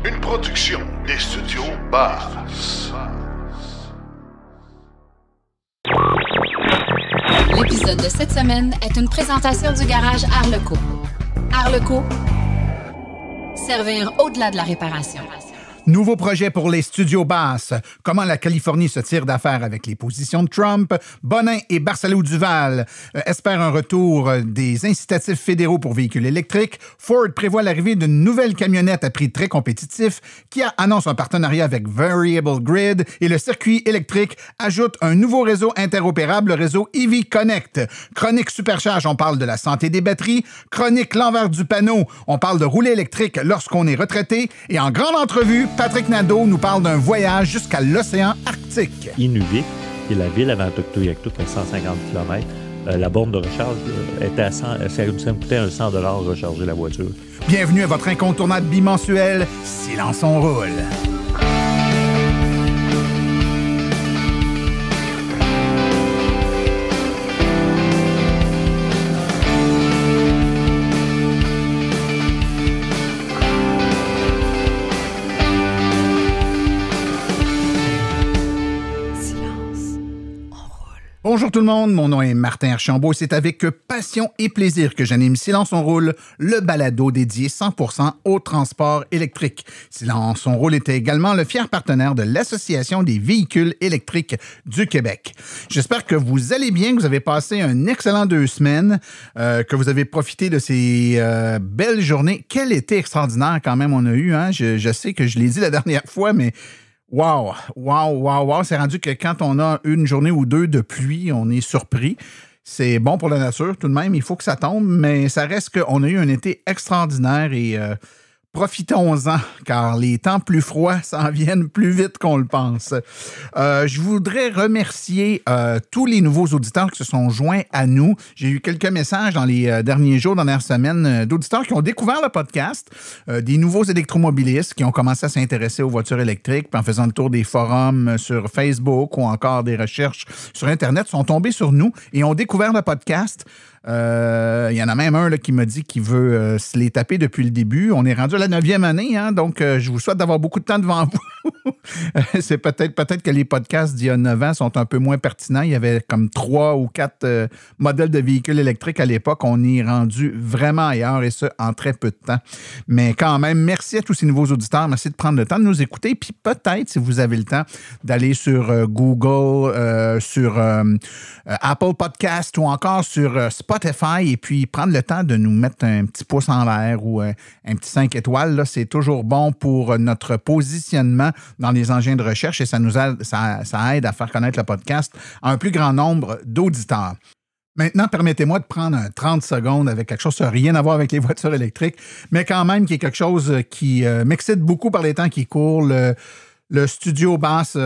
Une production des studios Bass. L'épisode de cette semaine est une présentation du garage Arleco. Arleco, servir au-delà de la réparation. Nouveau projet pour les studios Bass. Comment la Californie se tire d'affaire avec les positions de Trump. Bonin et Barcelo-Duval espèrent un retour des incitatifs fédéraux pour véhicules électriques. Ford prévoit l'arrivée d'une nouvelle camionnette à prix très compétitif. Kia annonce un partenariat avec Variable Grid. Et le circuit électrique ajoute un nouveau réseau interopérable, le réseau EV Connect. Chronique Supercharge, on parle de la santé des batteries. Chronique L'envers du panneau, on parle de rouler électrique lorsqu'on est retraité. Et en grande entrevue, Patrick Nadeau nous parle d'un voyage jusqu'à l'océan Arctique. Inuvik, qui est la ville avant Tuktoyaktuk, à 150 km. La borne de recharge était à 100, ça me coûtait un 100 $ recharger la voiture. Bienvenue à votre incontournable bimensuel Silence on roule. Bonjour tout le monde, mon nom est Martin Archambault et c'est avec passion et plaisir que j'anime Silence on roule, le balado dédié 100% au transport électrique. Silence on roule était également le fier partenaire de l'Association des véhicules électriques du Québec. J'espère que vous allez bien, que vous avez passé un excellent 2 semaines, que vous avez profité de ces belles journées. Quel été extraordinaire quand même on a eu, hein? Je sais que je l'ai dit la dernière fois, mais... Wow! C'est rendu que quand on a une journée ou deux de pluie, on est surpris. C'est bon pour la nature tout de même, il faut que ça tombe, mais ça reste qu'on a eu un été extraordinaire et profitons-en, car les temps plus froids s'en viennent plus vite qu'on le pense. Je voudrais remercier tous les nouveaux auditeurs qui se sont joints à nous. J'ai eu quelques messages dans les derniers jours, dernières semaines, d'auditeurs qui ont découvert le podcast, des nouveaux électromobilistes qui ont commencé à s'intéresser aux voitures électriques, puis en faisant le tour des forums sur Facebook ou encore des recherches sur Internet, sont tombés sur nous et ont découvert le podcast. Il y en a même un là, qui m'a dit qu'il veut se les taper depuis le début. On est rendu à la 9e année, hein, donc je vous souhaite d'avoir beaucoup de temps devant vous. C'est peut-être que les podcasts d'il y a 9 ans sont un peu moins pertinents. Il y avait comme 3 ou 4 modèles de véhicules électriques à l'époque. On y est rendu vraiment ailleurs et ça en très peu de temps. Mais quand même, merci à tous ces nouveaux auditeurs. Merci de prendre le temps de nous écouter. Puis peut-être, si vous avez le temps, d'aller sur Google, sur Apple Podcast ou encore sur Spotify et puis prendre le temps de nous mettre un petit pouce en l'air ou un petit 5 étoiles. Là, c'est toujours bon pour notre positionnement dans les engins de recherche et ça aide à faire connaître le podcast à un plus grand nombre d'auditeurs. Maintenant, permettez-moi de prendre 30 secondes avec quelque chose qui n'a rien à voir avec les voitures électriques, mais quand même qui est quelque chose qui m'excite beaucoup par les temps qui courent. Le studio Bass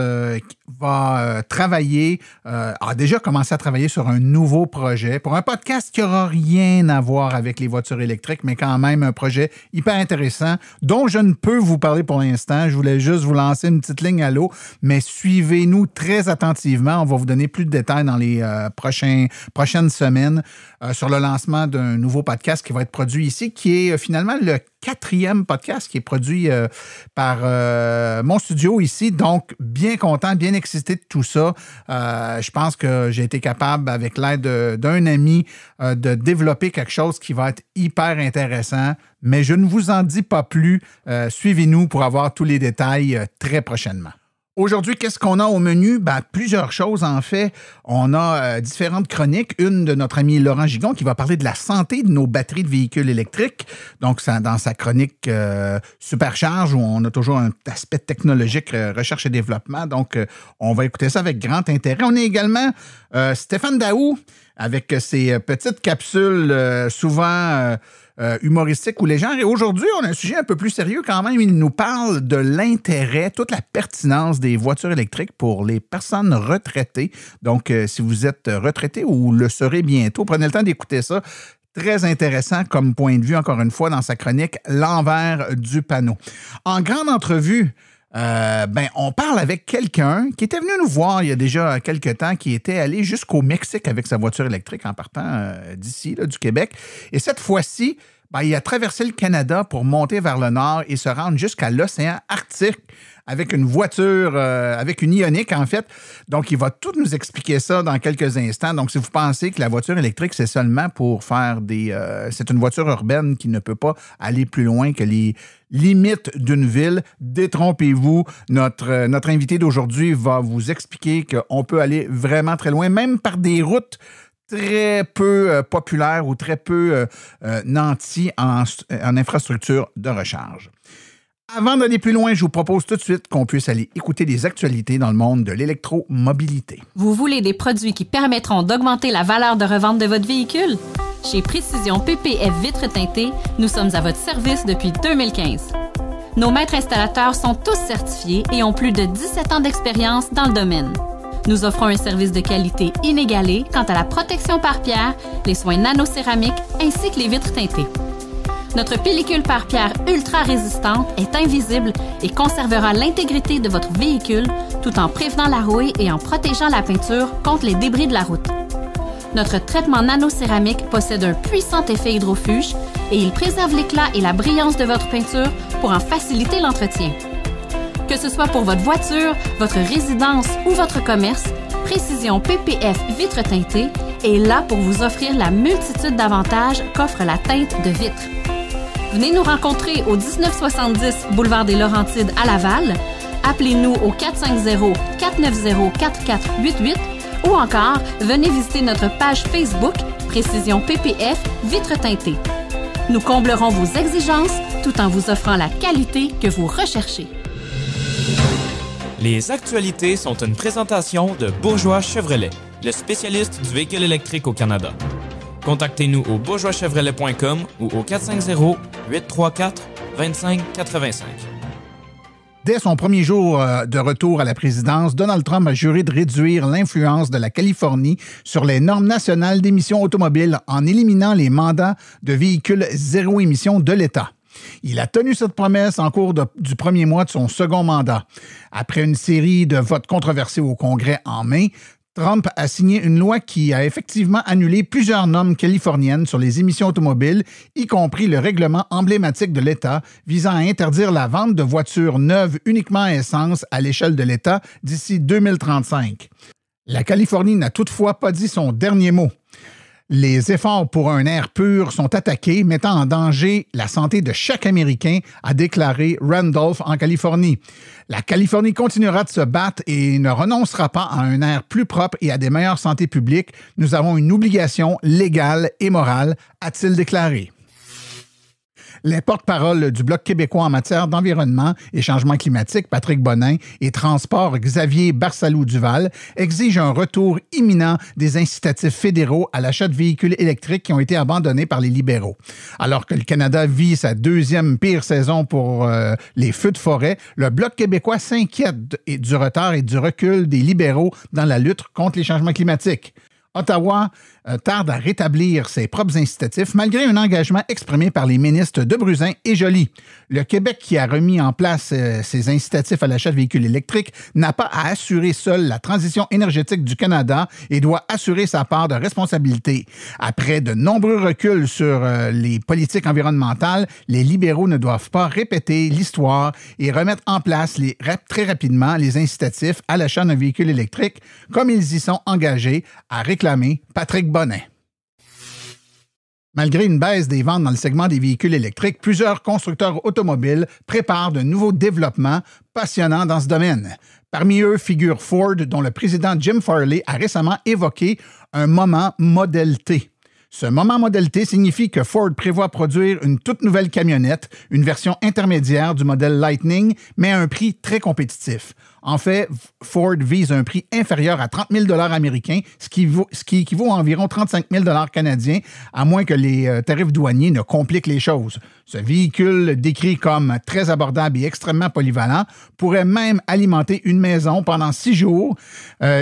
va travailler, a déjà commencé à travailler sur un nouveau projet pour un podcast qui n'aura rien à voir avec les voitures électriques, mais quand même un projet hyper intéressant dont je ne peux vous parler pour l'instant. Je voulais juste vous lancer une petite ligne à l'eau, mais suivez-nous très attentivement. On va vous donner plus de détails dans les prochaines semaines sur le lancement d'un nouveau podcast qui va être produit ici, qui est finalement le 4e podcast qui est produit par mon studio ici. Donc, bien content, bien excité de tout ça. Je pense que j'ai été capable, avec l'aide d'un ami, de développer quelque chose qui va être hyper intéressant. Mais je ne vous en dis pas plus. Suivez-nous pour avoir tous les détails très prochainement. Aujourd'hui, qu'est-ce qu'on a au menu? Plusieurs choses, en fait. On a différentes chroniques. Une de notre ami Laurent Gigon qui va parler de la santé de nos batteries de véhicules électriques. Donc, dans sa chronique Supercharge, où on a toujours un aspect technologique, recherche et développement. Donc, on va écouter ça avec grand intérêt. On a également Stéphane Daou avec ses petites capsules souvent... humoristique ou légère. Et aujourd'hui, on a un sujet un peu plus sérieux quand même. Il nous parle de l'intérêt, toute la pertinence des voitures électriques pour les personnes retraitées. Donc, si vous êtes retraité ou le serez bientôt, prenez le temps d'écouter ça. Très intéressant comme point de vue, encore une fois, dans sa chronique « L'envers du panneau ». En grande entrevue, on parle avec quelqu'un qui était venu nous voir il y a déjà quelques temps, qui était allé jusqu'au Mexique avec sa voiture électrique en partant d'ici, là, du Québec. Et cette fois-ci, il a traversé le Canada pour monter vers le nord et se rendre jusqu'à l'océan Arctique avec une voiture, avec une Ioniq, en fait. Donc, il va tout nous expliquer ça dans quelques instants. Donc, si vous pensez que la voiture électrique, c'est seulement pour faire c'est une voiture urbaine qui ne peut pas aller plus loin que les limites d'une ville, détrompez-vous. Notre invité d'aujourd'hui va vous expliquer qu'on peut aller vraiment très loin, même par des routes très peu populaires ou très peu nantis en infrastructure de recharge. Avant d'aller plus loin, je vous propose tout de suite qu'on puisse aller écouter les actualités dans le monde de l'électromobilité. Vous voulez des produits qui permettront d'augmenter la valeur de revente de votre véhicule? Chez Précision PPF Vitres teintées, nous sommes à votre service depuis 2015. Nos maîtres installateurs sont tous certifiés et ont plus de 17 ans d'expérience dans le domaine. Nous offrons un service de qualité inégalé quant à la protection par pierre, les soins nanocéramiques ainsi que les vitres teintées. Notre pellicule par pierre ultra résistante est invisible et conservera l'intégrité de votre véhicule tout en prévenant la rouille et en protégeant la peinture contre les débris de la route. Notre traitement nanocéramique possède un puissant effet hydrofuge et il préserve l'éclat et la brillance de votre peinture pour en faciliter l'entretien. Que ce soit pour votre voiture, votre résidence ou votre commerce, Précision PPF Vitres teintées est là pour vous offrir la multitude d'avantages qu'offre la teinte de vitre. Venez nous rencontrer au 1970 boulevard des Laurentides à Laval. Appelez-nous au 450-490-4488 ou encore venez visiter notre page Facebook Précision PPF Vitres teintées. Nous comblerons vos exigences tout en vous offrant la qualité que vous recherchez. Les actualités sont une présentation de Bourgeois Chevrolet, le spécialiste du véhicule électrique au Canada. Contactez-nous au bourgeoischevrolet.com ou au 450-834-2585. Dès son premier jour de retour à la présidence, Donald Trump a juré de réduire l'influence de la Californie sur les normes nationales d'émissions automobiles en éliminant les mandats de véhicules zéro émission de l'État. Il a tenu cette promesse en cours du premier mois de son second mandat. Après une série de votes controversés au Congrès en mai, Trump a signé une loi qui a effectivement annulé plusieurs normes californiennes sur les émissions automobiles, y compris le règlement emblématique de l'État visant à interdire la vente de voitures neuves uniquement à essence à l'échelle de l'État d'ici 2035. La Californie n'a toutefois pas dit son dernier mot. Les efforts pour un air pur sont attaqués, mettant en danger la santé de chaque Américain, a déclaré Randolph en Californie. La Californie continuera de se battre et ne renoncera pas à un air plus propre et à des meilleures santé publiques. Nous avons une obligation légale et morale, a-t-il déclaré. Les porte-paroles du Bloc québécois en matière d'environnement et changement climatique, Patrick Bonin, et transport, Xavier Barsalou-Duval, exigent un retour imminent des incitatifs fédéraux à l'achat de véhicules électriques qui ont été abandonnés par les libéraux. Alors que le Canada vit sa deuxième pire saison pour les feux de forêt, le Bloc québécois s'inquiète du retard et du recul des libéraux dans la lutte contre les changements climatiques. Ottawa tarde à rétablir ses propres incitatifs malgré un engagement exprimé par les ministres de Bruzin et Joly. Le Québec, qui a remis en place ses incitatifs à l'achat de véhicules électriques, n'a pas à assurer seul la transition énergétique du Canada et doit assurer sa part de responsabilité. Après de nombreux reculs sur les politiques environnementales, les libéraux ne doivent pas répéter l'histoire et remettre en place très rapidement les incitatifs à l'achat d'un véhicule électrique, comme ils y sont engagés, a réclamé Patrick Bonin. Malgré une baisse des ventes dans le segment des véhicules électriques, plusieurs constructeurs automobiles préparent de nouveaux développements passionnants dans ce domaine. Parmi eux figure Ford, dont le président Jim Farley a récemment évoqué un moment Model T. Ce moment Model T signifie que Ford prévoit produire une toute nouvelle camionnette, une version intermédiaire du modèle Lightning, mais à un prix très compétitif. En fait, Ford vise un prix inférieur à 30 000 $ américains, ce qui équivaut à environ 35 000 $ canadiens, à moins que les tarifs douaniers ne compliquent les choses. Ce véhicule, décrit comme très abordable et extrêmement polyvalent, pourrait même alimenter une maison pendant 6 jours.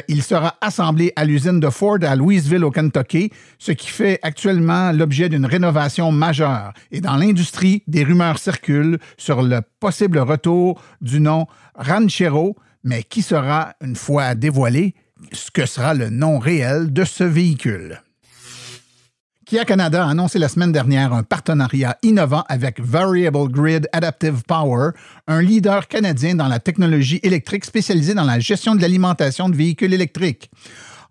Il sera assemblé à l'usine de Ford à Louisville, au Kentucky, ce qui fait actuellement l'objet d'une rénovation majeure. Et dans l'industrie, des rumeurs circulent sur le possible retour du nom Ranchero, mais qui sera, une fois dévoilé, ce que sera le nom réel de ce véhicule. Kia Canada a annoncé la semaine dernière un partenariat innovant avec Variable Grid Adaptive Power, un leader canadien dans la technologie électrique spécialisé dans la gestion de l'alimentation de véhicules électriques.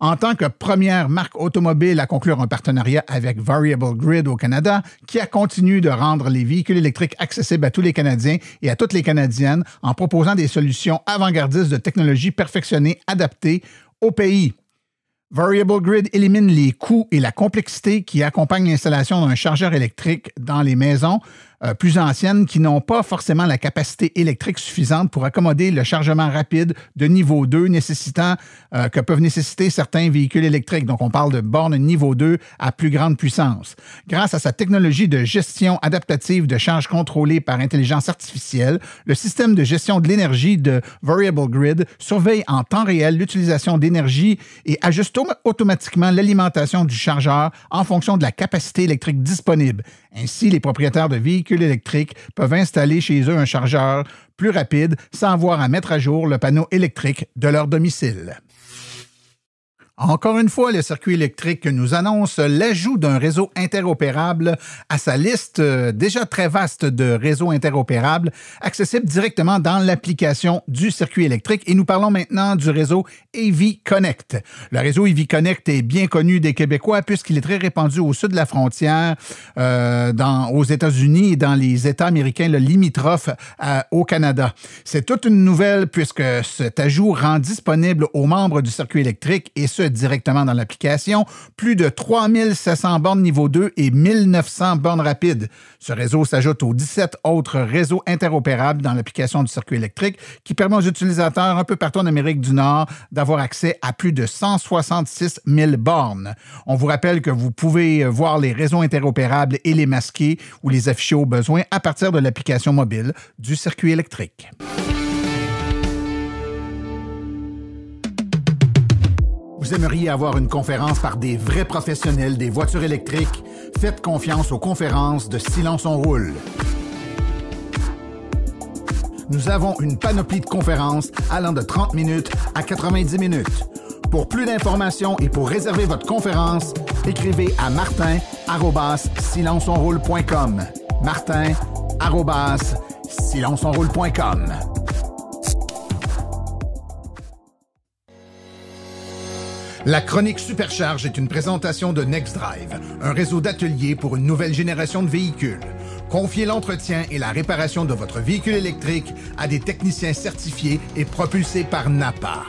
En tant que première marque automobile à conclure un partenariat avec Variable Grid au Canada, Kia continue de rendre les véhicules électriques accessibles à tous les Canadiens et à toutes les Canadiennes en proposant des solutions avant-gardistes de technologie perfectionnées adaptées au pays. Variable Grid élimine les coûts et la complexité qui accompagnent l'installation d'un chargeur électrique dans les maisons plus anciennes qui n'ont pas forcément la capacité électrique suffisante pour accommoder le chargement rapide de niveau 2 que peuvent nécessiter certains véhicules électriques. Donc, on parle de bornes niveau 2 à plus grande puissance. Grâce à sa technologie de gestion adaptative de charge contrôlée par intelligence artificielle, le système de gestion de l'énergie de Variable Grid surveille en temps réel l'utilisation d'énergie et ajuste automatiquement l'alimentation du chargeur en fonction de la capacité électrique disponible. Ainsi, les propriétaires de véhicules électriques peuvent installer chez eux un chargeur plus rapide sans avoir à mettre à jour le panneau électrique de leur domicile. Encore une fois, le circuit électrique nous annonce l'ajout d'un réseau interopérable à sa liste déjà très vaste de réseaux interopérables accessibles directement dans l'application du circuit électrique. Et nous parlons maintenant du réseau EV Connect. Le réseau EV Connect est bien connu des Québécois puisqu'il est très répandu au sud de la frontière aux États-Unis et dans les États américains limitrophes au Canada. C'est toute une nouvelle puisque cet ajout rend disponible aux membres du circuit électrique et ce directement dans l'application, plus de 3700 bornes niveau 2 et 1900 bornes rapides. Ce réseau s'ajoute aux 17 autres réseaux interopérables dans l'application du circuit électrique qui permet aux utilisateurs un peu partout en Amérique du Nord d'avoir accès à plus de 166 000 bornes. On vous rappelle que vous pouvez voir les réseaux interopérables et les masquer ou les afficher au besoin à partir de l'application mobile du circuit électrique. Vous aimeriez avoir une conférence par des vrais professionnels des voitures électriques? Faites confiance aux conférences de Silence on roule. Nous avons une panoplie de conférences allant de 30 minutes à 90 minutes. Pour plus d'informations et pour réserver votre conférence, écrivez à martin@silenceonroule.com. martin@silenceonroule.com. La chronique Supercharge est une présentation de NextDrive, un réseau d'ateliers pour une nouvelle génération de véhicules. Confiez l'entretien et la réparation de votre véhicule électrique à des techniciens certifiés et propulsés par NAPA.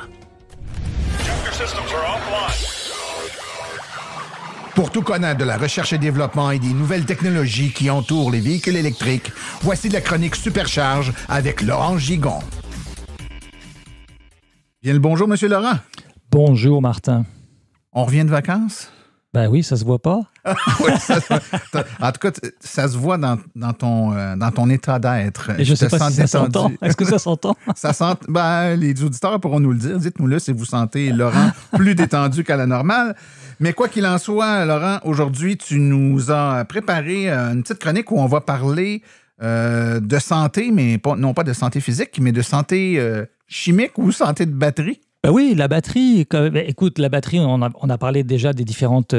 Pour tout connaître de la recherche et développement et des nouvelles technologies qui entourent les véhicules électriques, voici la chronique Supercharge avec Laurent Gigon. Bien le bonjour, M. Laurent. Bonjour, Martin. On revient de vacances? Ben oui, ça se voit pas. Oui, en tout cas, ça se voit dans ton état d'être. Et je ne sais pas si ça s'entend. Est-ce que ça s'entend? Ça sent. Ben, les auditeurs pourront nous le dire. Dites-nous-le si vous sentez Laurent plus détendu qu'à la normale. Mais quoi qu'il en soit, Laurent, aujourd'hui, tu nous as préparé une petite chronique où on va parler de santé, mais non pas de santé physique, mais de santé chimique ou santé de batterie. Ben oui, la batterie, écoute, la batterie, on a parlé déjà des différentes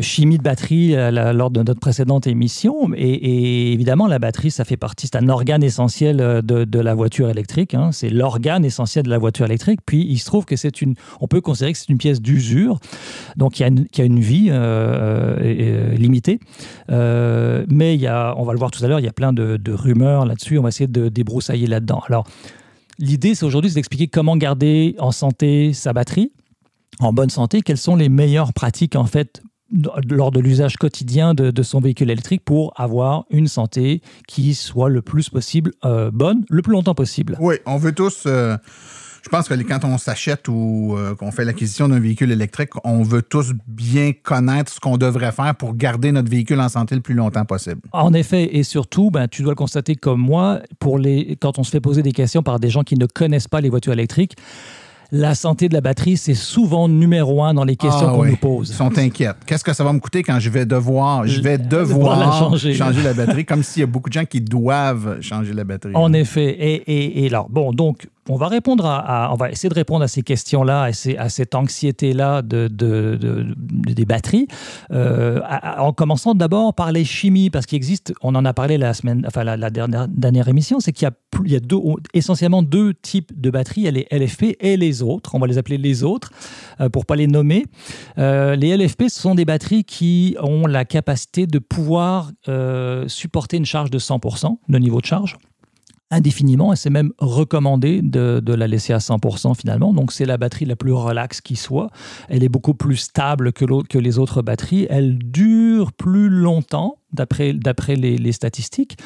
chimies de batterie lors de notre précédente émission. Et évidemment, la batterie, ça fait partie, c'est un organe essentiel de la voiture électrique. Hein. C'est l'organe essentiel de la voiture électrique. Puis, il se trouve que on peut considérer que c'est une pièce d'usure, donc qui a une vie limitée. Mais on va le voir tout à l'heure, il y a plein de rumeurs là-dessus. On va essayer de débroussailler là-dedans. Alors, l'idée, c'est d'expliquer comment garder en santé sa batterie, en bonne santé, quelles sont les meilleures pratiques, en fait, lors de l'usage quotidien de son véhicule électrique pour avoir une santé qui soit le plus possible bonne, le plus longtemps possible. Oui, on veut tous... Je pense que quand on s'achète ou qu'on fait l'acquisition d'un véhicule électrique, on veut tous bien connaître ce qu'on devrait faire pour garder notre véhicule en santé le plus longtemps possible. En effet, et surtout, tu dois le constater comme moi, quand on se fait poser des questions par des gens qui ne connaissent pas les voitures électriques, la santé de la batterie, c'est souvent numéro 1 dans les questions qu'on nous pose. Ils sont inquiets. Qu'est-ce que ça va me coûter quand je vais devoir changer la batterie, comme s'il y a beaucoup de gens qui doivent changer la batterie. En effet. Et alors, bon, donc, on va essayer de répondre à ces questions-là, à cette anxiété-là des batteries, en commençant d'abord par les chimies, parce qu'il existe, on en a parlé la dernière émission, c'est qu'il y a essentiellement deux types de batteries, il y a les LFP et les autres, on va les appeler les autres, pour ne pas les nommer. Les LFP, ce sont des batteries qui ont la capacité de pouvoir supporter une charge de 100%, de niveau de charge, indéfiniment, et c'est même recommandé de la laisser à 100% finalement. Donc c'est la batterie la plus relaxe qui soit. Elle est beaucoup plus stable que les autres batteries. Elle dure plus longtemps, d'après les statistiques.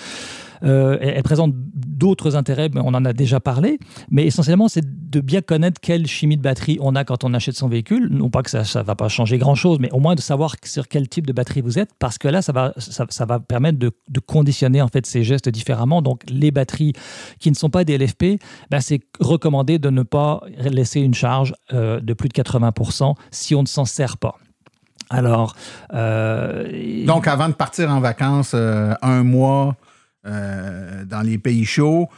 Elle présente d'autres intérêts, mais on en a déjà parlé. Mais essentiellement, c'est de bien connaître quelle chimie de batterie on a quand on achète son véhicule. Non pas que ça ne va pas changer grand-chose, mais au moins de savoir sur quel type de batterie vous êtes, parce que là, ça va permettre de conditionner en fait ces gestes différemment. Donc, les batteries qui ne sont pas des LFP, c'est recommandé de ne pas laisser une charge de plus de 80% si on ne s'en sert pas. Alors, donc, avant de partir en vacances, un mois dans les pays chauds,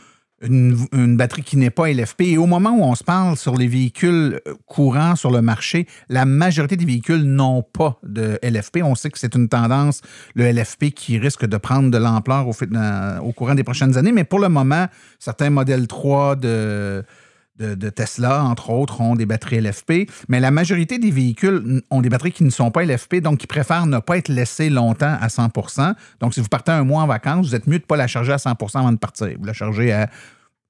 une batterie qui n'est pas LFP. Et au moment où on se parle sur les véhicules courants sur le marché, la majorité des véhicules n'ont pas de LFP. On sait que c'est une tendance, le LFP, qui risque de prendre de l'ampleur au courant des prochaines années. Mais pour le moment, certains modèles 3 de Tesla, entre autres, ont des batteries LFP, mais la majorité des véhicules ont des batteries qui ne sont pas LFP, donc qui préfèrent ne pas être laissés longtemps à 100%. Donc, si vous partez un mois en vacances, vous êtes mieux de ne pas la charger à 100% avant de partir. Vous la chargez à...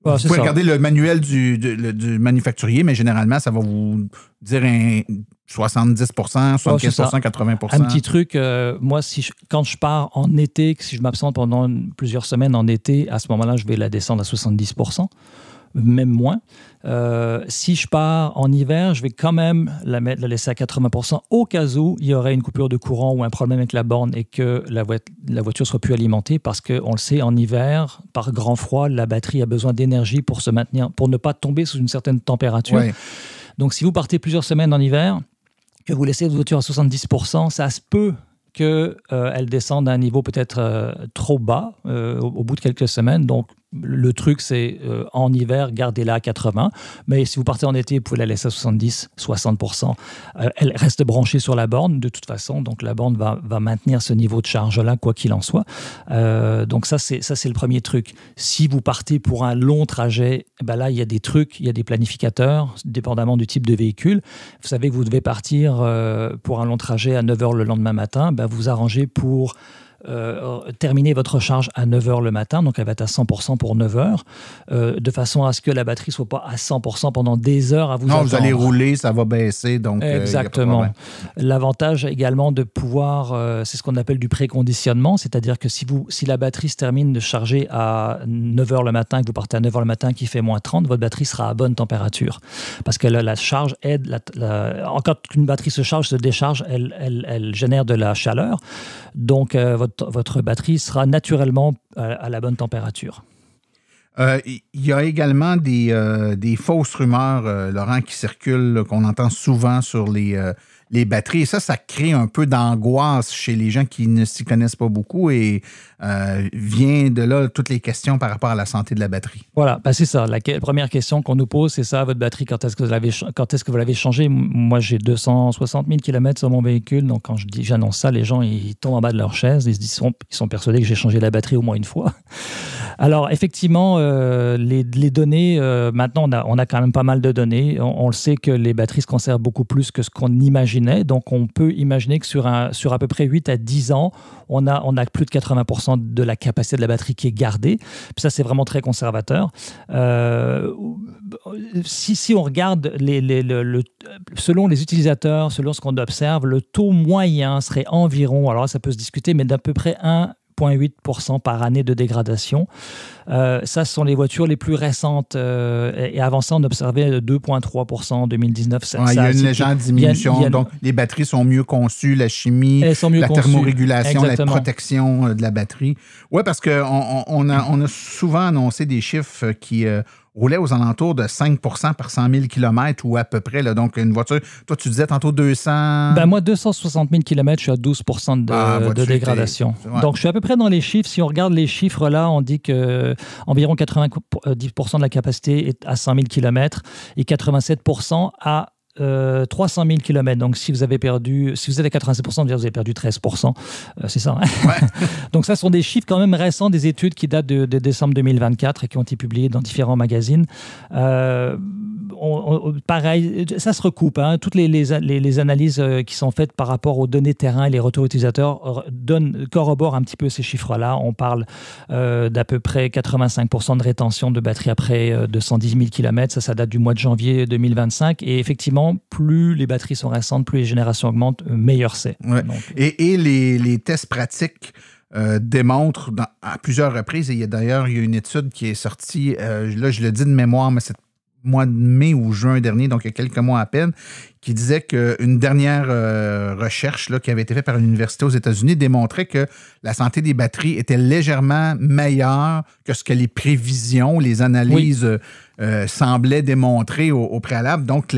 Vous pouvez regarder le manuel du manufacturier, mais généralement, ça va vous dire 70%, 75%, 80%. Un petit truc, moi, quand je pars en été, si je m'absente pendant plusieurs semaines en été, à ce moment-là, je vais la descendre à 70%. Même moins. Si je pars en hiver, je vais quand même la laisser à 80% au cas où il y aurait une coupure de courant ou un problème avec la borne et que la voiture ne soit plus alimentée, parce qu'on le sait, en hiver, par grand froid, la batterie a besoin d'énergie pour se maintenir, pour ne pas tomber sous une certaine température. Ouais. Donc, si vous partez plusieurs semaines en hiver, que vous laissez votre voiture à 70%, ça se peut qu'elle descende à un niveau peut-être trop bas au bout de quelques semaines. Donc, le truc, c'est en hiver, gardez-la à 80. Mais si vous partez en été, vous pouvez la laisser à 70, 60%. Elle reste branchée sur la borne de toute façon. Donc, la borne va maintenir ce niveau de charge-là, quoi qu'il en soit. Donc, ça, c'est le premier truc. Si vous partez pour un long trajet, là, il y a des trucs, il y a des planificateurs, dépendamment du type de véhicule. Vous savez que vous devez partir pour un long trajet à 9h le lendemain matin. Vous arrangez pour terminer votre charge à 9h le matin, donc elle va être à 100% pour 9h, de façon à ce que la batterie ne soit pas à 100% pendant des heures à vous attendre. Non, vous allez rouler, ça va baisser, donc exactement. L'avantage également de pouvoir, c'est ce qu'on appelle du préconditionnement, c'est-à-dire que si la batterie se termine de charger à 9h le matin, que vous partez à 9h le matin qui fait moins 30, votre batterie sera à bonne température. Parce que la charge aide, quand une batterie se charge, se décharge, elle génère de la chaleur. Donc, votre batterie sera naturellement à la bonne température. Il y a également des fausses rumeurs, Laurent, qui circulent, qu'on entend souvent sur les batteries. Et ça crée un peu d'angoisse chez les gens qui ne s'y connaissent pas beaucoup et vient de là toutes les questions par rapport à la santé de la batterie. Voilà, c'est ça. La première question qu'on nous pose, c'est ça, votre batterie, quand est-ce que vous l'avez changée? Moi, j'ai 260 000 km sur mon véhicule, donc quand j'annonce ça, les gens, ils tombent en bas de leur chaise, ils sont persuadés que j'ai changé la batterie au moins une fois. Alors, effectivement, les données, maintenant, on a quand même pas mal de données. On le sait que les batteries se conservent beaucoup plus que ce qu'on imaginait. Donc, on peut imaginer que sur à peu près 8 à 10 ans, on a plus de 80% de la capacité de la batterie qui est gardée. Puis ça, c'est vraiment très conservateur. Si on regarde selon les utilisateurs, selon ce qu'on observe, le taux moyen serait environ, alors là, ça peut se discuter, mais d'à peu près 1,8% par année de dégradation. Ça, ce sont les voitures les plus récentes. Et avant ça, on observait 2,3% en 2019. Il y a une légère diminution. Donc, les batteries sont mieux conçues, la chimie, la thermorégulation, exactement, la protection de la batterie. Oui, parce qu'on a souvent annoncé des chiffres qui, roulait aux alentours de 5 par 100 000 km ou à peu près. Là. Donc, une voiture, toi, tu disais tantôt 200... Moi, 260 000 km, je suis à 12 de dégradation. Ouais. Donc, je suis à peu près dans les chiffres. Si on regarde les chiffres, là, on dit que environ 90 de la capacité est à 100 000 km et 87 à 300 000 km. Donc, si vous êtes à 87%, vous avez perdu 13%. C'est ça. Hein? Ouais. Donc, ça sont des chiffres quand même récents, des études qui datent de décembre 2024 et qui ont été publiées dans différents magazines. Pareil, ça se recoupe. Hein? Toutes les analyses qui sont faites par rapport aux données terrain et les retours utilisateurs corroborent un petit peu ces chiffres-là. On parle d'à peu près 85% de rétention de batterie après 210 000 km. Ça date du mois de janvier 2025. Et effectivement, plus les batteries sont récentes, plus les générations augmentent, meilleur c'est. Ouais. Donc, et les tests pratiques démontrent à plusieurs reprises, et il y a une étude qui est sortie, là je le dis de mémoire, mais c'est mois de mai ou juin dernier, donc il y a quelques mois à peine, qui disait qu'une dernière recherche là, qui avait été faite par une université aux États-Unis démontrait que la santé des batteries était légèrement meilleure que ce que les prévisions, les analyses semblaient démontrer au préalable. Donc,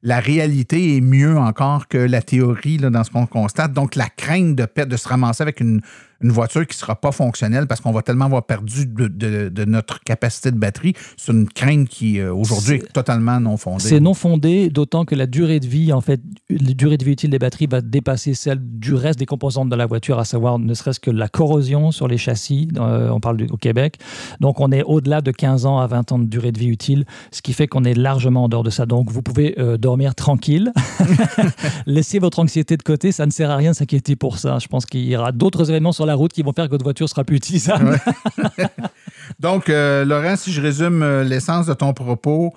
la réalité est mieux encore que la théorie là, dans ce qu'on constate. Donc, la crainte de se ramasser avec une voiture qui ne sera pas fonctionnelle parce qu'on va tellement avoir perdu de notre capacité de batterie, c'est une crainte qui, aujourd'hui, est totalement non fondée. C'est non fondé, d'autant que la durée de vie, en fait, la durée de vie utile des batteries va dépasser celle du reste des composantes de la voiture, à savoir ne serait-ce que la corrosion sur les châssis, on parle au Québec. Donc, on est au-delà de 15 ans à 20 ans de durée de vie utile, ce qui fait qu'on est largement en dehors de ça. Donc, vous pouvez dormir tranquille. Laissez votre anxiété de côté, ça ne sert à rien de s'inquiéter pour ça. Je pense qu'il y aura d'autres événements sur la route qui vont faire que votre voiture sera plus utilisable. Ouais. Donc, Laurent, si je résume l'essence de ton propos,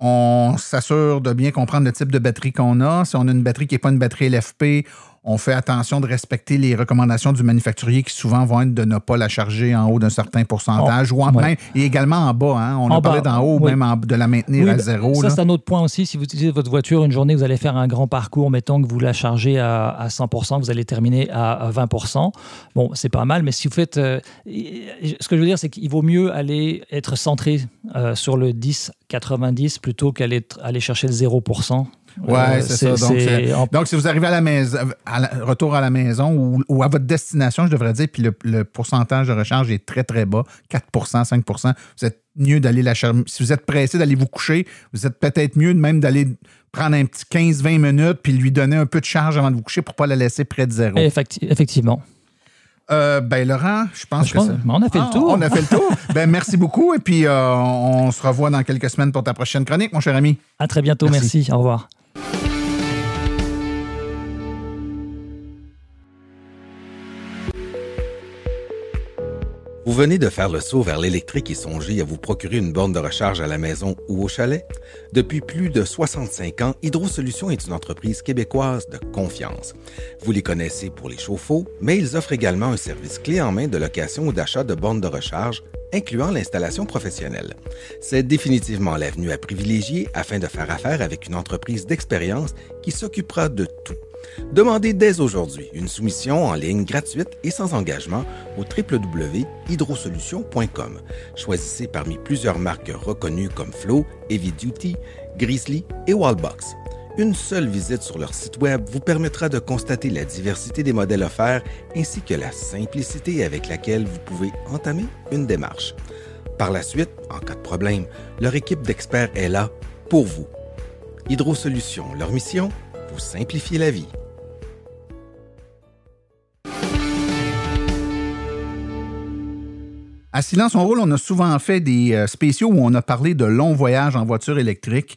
on s'assure de bien comprendre le type de batterie qu'on a. Si on a une batterie qui n'est pas une batterie LFP, on fait attention de respecter les recommandations du manufacturier qui souvent vont être de ne pas la charger en haut d'un certain pourcentage même, et également en bas. Hein? On a parlé d'en haut, même de la maintenir à zéro. Ça, c'est un autre point aussi. Si vous utilisez votre voiture une journée, vous allez faire un grand parcours. Mettons que vous la chargez à 100%, vous allez terminer à 20%. Bon, c'est pas mal, mais si vous faites... ce que je veux dire, c'est qu'il vaut mieux aller être centré sur le 10-90 plutôt qu'aller chercher le 0%. Oui, c'est ça. Donc, si vous arrivez à la maison, retour à la maison ou à votre destination, je devrais dire, puis le pourcentage de recharge est très, très bas, 4 5 vous êtes mieux d'aller la charger. Si vous êtes pressé d'aller vous coucher, vous êtes peut-être mieux même d'aller prendre un petit 15-20 minutes puis lui donner un peu de charge avant de vous coucher pour ne pas la laisser près de zéro. Effectivement. Laurent, je pense que on a fait le tour. On a fait le tour. Merci beaucoup et puis on se revoit dans quelques semaines pour ta prochaine chronique, mon cher ami. À très bientôt. Merci. Au revoir. Vous venez de faire le saut vers l'électrique et songez à vous procurer une borne de recharge à la maison ou au chalet? Depuis plus de 65 ans, Hydrosolutions est une entreprise québécoise de confiance. Vous les connaissez pour les chauffe-eau, mais ils offrent également un service clé en main de location ou d'achat de bornes de recharge, incluant l'installation professionnelle. C'est définitivement l'avenue à privilégier afin de faire affaire avec une entreprise d'expérience qui s'occupera de tout. Demandez dès aujourd'hui une soumission en ligne gratuite et sans engagement au www.hydrosolutions.com. Choisissez parmi plusieurs marques reconnues comme Flow, Heavy Duty, Grizzly et Wallbox. Une seule visite sur leur site web vous permettra de constater la diversité des modèles offerts ainsi que la simplicité avec laquelle vous pouvez entamer une démarche. Par la suite, en cas de problème, leur équipe d'experts est là pour vous. Hydrosolutions, leur mission, vous simplifier la vie. À Silence on roule, on a souvent fait des spéciaux où on a parlé de longs voyages en voiture électrique.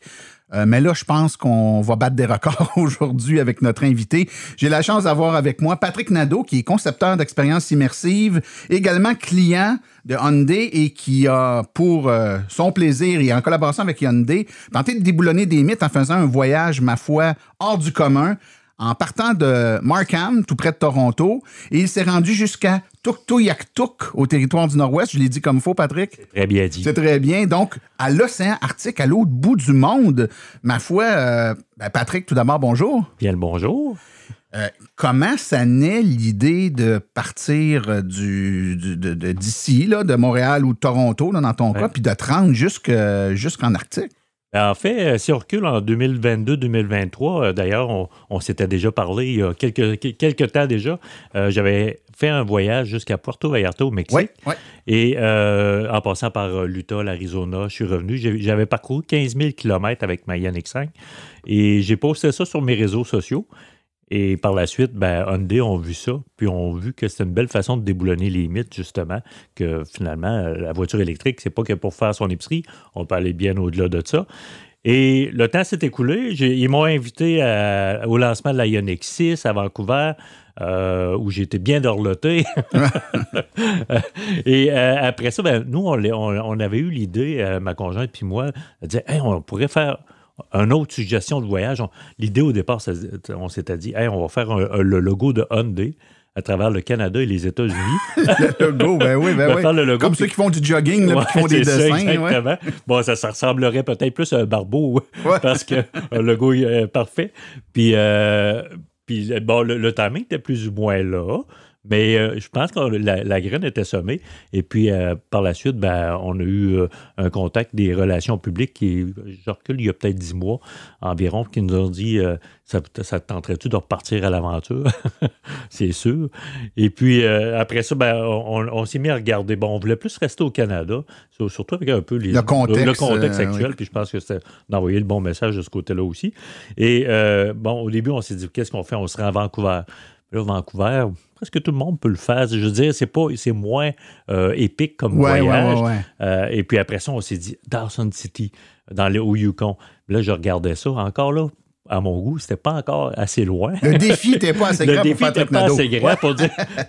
Mais là, je pense qu'on va battre des records aujourd'hui avec notre invité. J'ai la chance d'avoir avec moi Patrick Nadeau, qui est concepteur d'expériences immersives, également client de Hyundai et qui a, pour son plaisir et en collaboration avec Hyundai, tenté de déboulonner des mythes en faisant un voyage, ma foi, hors du commun, en partant de Markham, tout près de Toronto, et il s'est rendu jusqu'à Tuktoyaktuk, au territoire du Nord-Ouest. Je l'ai dit comme il faut, Patrick? C'est très bien dit. C'est très bien. Donc, à l'océan Arctique, à l'autre bout du monde, ma foi, Patrick, tout d'abord, bonjour. Bien le bonjour. Comment ça naît l'idée de partir d'ici, là, de Montréal ou de Toronto, là, dans ton cas, puis de te rendre jusqu'en Arctique? En fait, si on recule en 2022-2023, d'ailleurs, on s'était déjà parlé il y a quelques temps déjà, j'avais fait un voyage jusqu'à Puerto Vallarta au Mexique. Oui. Et en passant par l'Utah, l'Arizona, je suis revenu. J'avais parcouru 15 000 km avec ma Ioniq 5 et j'ai posté ça sur mes réseaux sociaux. Et par la suite, Hyundai ont vu ça, puis ont vu que c'était une belle façon de déboulonner les mythes, justement, que finalement, la voiture électrique, c'est pas que pour faire son épicerie, on peut aller bien au-delà de ça. Et le temps s'est écoulé. Ils m'ont invité au lancement de la Ioniq 6 à Vancouver, où j'étais bien dorloté. Et après ça, nous, on avait eu l'idée, ma conjointe puis moi, de dire, hey, on pourrait faire une autre suggestion de voyage. L'idée au départ, on s'était dit, hey, on va faire le logo de Hyundai à travers le Canada et les États-Unis. Le logo, oui. Faire le logo, comme ceux qui font du jogging, là, qui font des dessins. Ça, exactement. Ouais. Bon, ça ressemblerait peut-être plus à un barbeau, parce que le logo est parfait. Puis bon, le timing était plus ou moins là. Mais je pense que la graine était semée. Et puis, par la suite, on a eu un contact des relations publiques qui, je recule, il y a peut-être 10 mois environ, qui nous ont dit ça te tenterait-tu de repartir à l'aventure? C'est sûr. Et puis, après ça, on s'est mis à regarder. Bon, on voulait plus rester au Canada, surtout avec un peu le contexte actuel. Oui. Puis je pense que c'était d'envoyer le bon message de ce côté-là aussi. Et au début, on s'est dit, qu'est-ce qu'on fait? On se rend à Vancouver. Là, Vancouver, presque tout le monde peut le faire. Je veux dire, c'est moins épique comme voyage. Ouais. Et puis après ça, on s'est dit Dawson City, au Yukon. Là, je regardais ça. Encore là, à mon goût, c'était pas encore assez loin. Le défi n'était pas assez grand pour faire n'était pas assez grand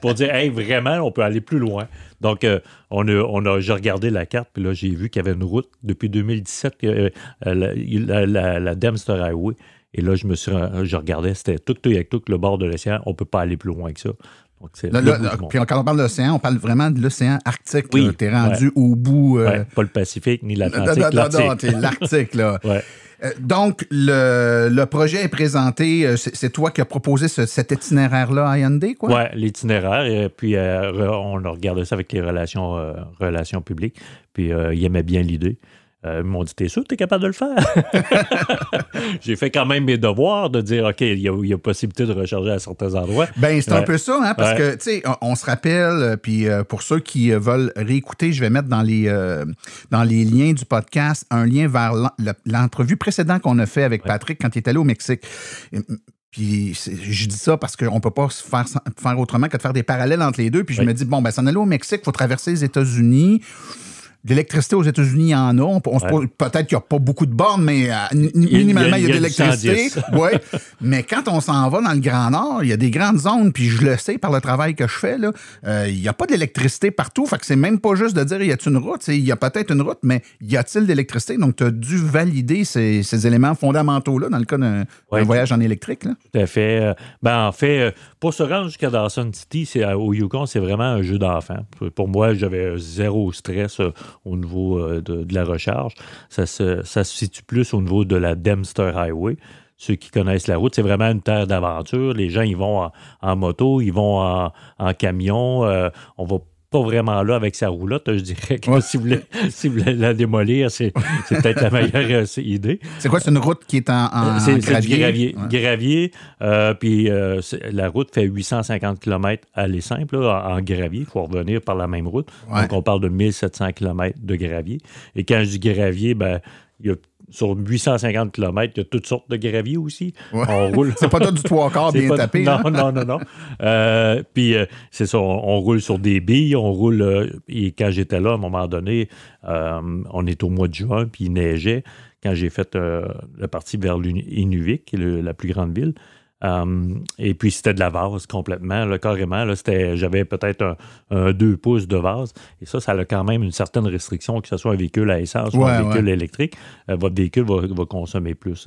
pour dire hey, vraiment, on peut aller plus loin. Donc, j'ai regardé la carte, puis là, j'ai vu qu'il y avait une route depuis 2017, la Dempster Highway. Et là, je regardais, c'était Tuktoyaktuk, le bord de l'océan. On ne peut pas aller plus loin que ça. Donc, puis quand on parle de l'océan, on parle vraiment de l'océan Arctique. Oui, tu es rendu au bout. Pas le Pacifique ni l'Atlantique. Non, t'es l'Arctique, là. Ouais. Donc, le projet est présenté. C'est toi qui as proposé cet itinéraire-là à Hyundai, quoi? Oui, l'itinéraire. Et puis, on a regardé ça avec les relations publiques. Puis, ils aimaient bien l'idée. Ils m'ont dit, t'es sûr que t'es capable de le faire? J'ai fait quand même mes devoirs de dire, OK, il y a possibilité de recharger à certains endroits. C'est un peu ça, hein, parce que, tu sais, on se rappelle, puis pour ceux qui veulent réécouter, je vais mettre dans les liens du podcast un lien vers l'entrevue précédente qu'on a fait avec Patrick quand il est allé au Mexique. Puis je dis ça parce qu'on ne peut pas faire autrement que de faire des parallèles entre les deux. Puis je me dis, s'en aller au Mexique, il faut traverser les États-Unis. L'électricité aux États-Unis, il y en a. Peut-être qu'il n'y a pas beaucoup de bornes, mais minimalement, il y a de l'électricité. Ouais. Mais quand on s'en va dans le Grand Nord, il y a des grandes zones, puis je le sais par le travail que je fais, là, il n'y a pas d'électricité partout. Fait que c'est même pas juste de dire, y a-t-il une route? Il y a peut-être une route, mais y a-t-il d'électricité? Donc, tu as dû valider ces éléments fondamentaux-là dans le cas d'un voyage en électrique. Là. Tout à fait. En fait, pour se rendre jusqu'à Dawson City, au Yukon, c'est vraiment un jeu d'enfant. Pour moi, j'avais zéro stress au niveau de la recharge. Ça se situe plus au niveau de la Dempster Highway. Ceux qui connaissent la route, c'est vraiment une terre d'aventure. Les gens, ils vont en moto, ils vont en camion. On va pas vraiment là avec sa roulotte. Je dirais que si vous voulez la démolir, c'est peut-être la meilleure idée. C'est quoi? C'est une route qui est en gravier? C'est du gravier. Gravier. Puis la route fait 850 km aller simple en gravier. Il faut revenir par la même route. Ouais. Donc, on parle de 1700 km de gravier. Et quand je dis gravier, il y a sur 850 km, il y a toutes sortes de graviers aussi. Ouais. On roule. C'est pas tout du 3/4 bien tapé. Non. Puis c'est ça, on roule sur des billes, on roule. Et quand j'étais là, à un moment donné, on est au mois de juin, puis il neigeait. Quand j'ai fait la partie vers Inuvik, qui est la plus grande ville. Et puis c'était de la vase complètement, là, carrément. Là, j'avais peut-être un 2 pouces de vase. Et ça a quand même une certaine restriction, que ce soit un véhicule à essence ou un véhicule électrique. Votre véhicule va consommer plus.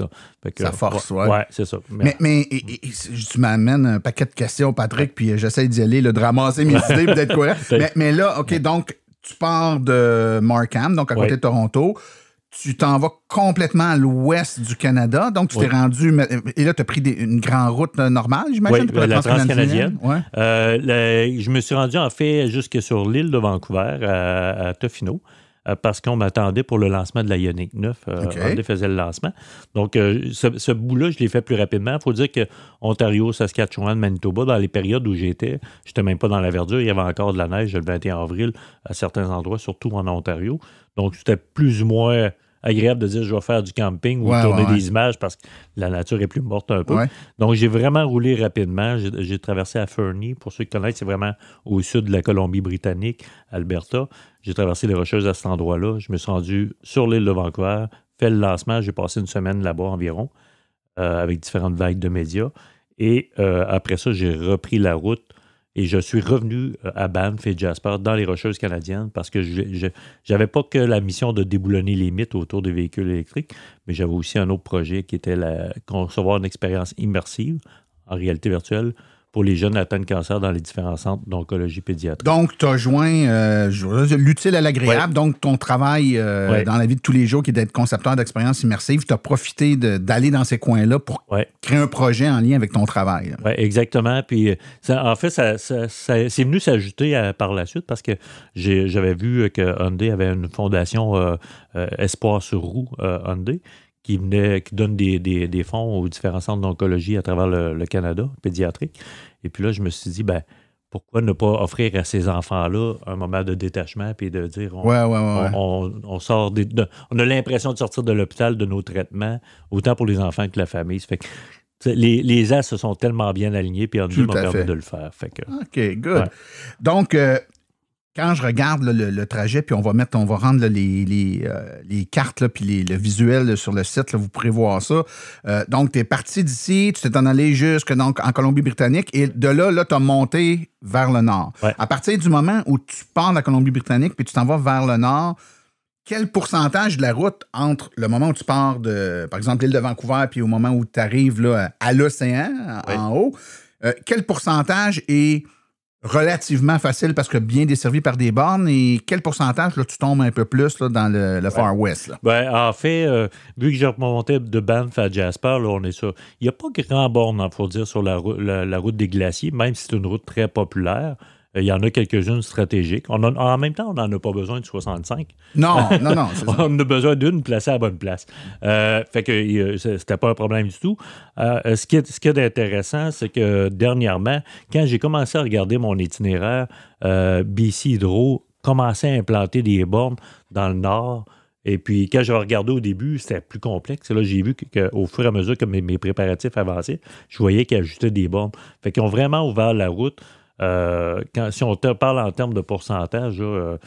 Ça force, ouais, c'est ça. Mais tu m'amènes un paquet de questions, Patrick, puis j'essaie d'y aller, de ramasser mes idées, peut-être quoi. Mais là, OK, donc tu pars de Markham, donc à côté de Toronto. tu t'en vas complètement à l'ouest du Canada. Donc, tu t'es rendu... Et là, tu as pris une grande route normale, j'imagine? Oui, la transcanadienne. Ouais. Je me suis rendu, en fait, jusque sur l'île de Vancouver, à Tofino, parce qu'on m'attendait pour le lancement de la Ioniq 9. Hyundai faisait le lancement. Donc, ce bout-là, je l'ai fait plus rapidement. Il faut dire que Ontario, Saskatchewan, Manitoba, dans les périodes où j'étais même pas dans la verdure. Il y avait encore de la neige le 21 avril à certains endroits, surtout en Ontario. Donc, c'était plus ou moins agréable de dire je vais faire du camping ou tourner des images parce que la nature est plus morte un peu. Ouais. Donc, j'ai vraiment roulé rapidement. J'ai traversé à Fernie. Pour ceux qui connaissent, c'est vraiment au sud de la Colombie-Britannique, Alberta. J'ai traversé les Rocheuses à cet endroit-là. Je me suis rendu sur l'île de Vancouver, fait le lancement. J'ai passé une semaine là-bas environ avec différentes vagues de médias. Et après ça, j'ai repris la route et je suis revenu à Banff et Jasper dans les Rocheuses canadiennes parce que je n'avais pas que la mission de déboulonner les mythes autour des véhicules électriques, mais j'avais aussi un autre projet qui était concevoir une expérience immersive en réalité virtuelle pour les jeunes atteints de cancer dans les différents centres d'oncologie pédiatrique. Donc, tu as joint l'utile à l'agréable. Ouais. Donc, ton travail dans la vie de tous les jours, qui est d'être concepteur d'expériences immersives, tu as profité d'aller dans ces coins-là pour créer un projet en lien avec ton travail. Oui, exactement. Puis, en fait, ça c'est venu s'ajouter par la suite parce que j'avais vu que Hyundai avait une fondation Espoir sur roue Hyundai, qui donne des fonds aux différents centres d'oncologie à travers le Canada, pédiatrique. Et puis là, je me suis dit, pourquoi ne pas offrir à ces enfants-là un moment de détachement puis de dire, on sort on a l'impression de sortir de l'hôpital, de nos traitements, autant pour les enfants que la famille. Ça fait que les as se sont tellement bien alignés, puis Hyundai m'a permis de le faire. Fait que, OK, good. Ouais. Donc, quand je regarde le trajet, puis on va rendre là, les cartes, là, puis le visuel sur le site, là, vous pourrez voir ça. Donc, tu es parti d'ici, tu t'es en allé jusque en Colombie-Britannique, et de là tu as monté vers le nord. Ouais. À partir du moment où tu pars de la Colombie-Britannique, puis tu t'en vas vers le nord, quel pourcentage de la route entre le moment où tu pars de, par exemple, l'île de Vancouver, puis au moment où tu arrives là, à l'océan, en haut, quel pourcentage est relativement facile parce que bien desservi par des bornes, et quel pourcentage là, tu tombes un peu plus là, dans le Far West? Là? En fait, vu que j'ai remonté de Banff à Jasper, là, on est ça. Il n'y a pas grand borne, il faut dire, sur la route des glaciers, même si c'est une route très populaire. Il y en a quelques-unes stratégiques. En même temps, on n'en a pas besoin de 65. Non, c'est ça. On a besoin d'une placée à la bonne place. Fait que c'était pas un problème du tout. Ce qui est d'intéressant, c'est que dernièrement, quand j'ai commencé à regarder mon itinéraire, BC Hydro commençait à implanter des bornes dans le nord. Et puis, quand j'ai regardé au début, c'était plus complexe. Et là, j'ai vu qu'au fur et à mesure que mes préparatifs avançaient, je voyais qu'ils ajoutaient des bornes. Fait qu'ils ont vraiment ouvert la route. Si on parle en termes de pourcentage de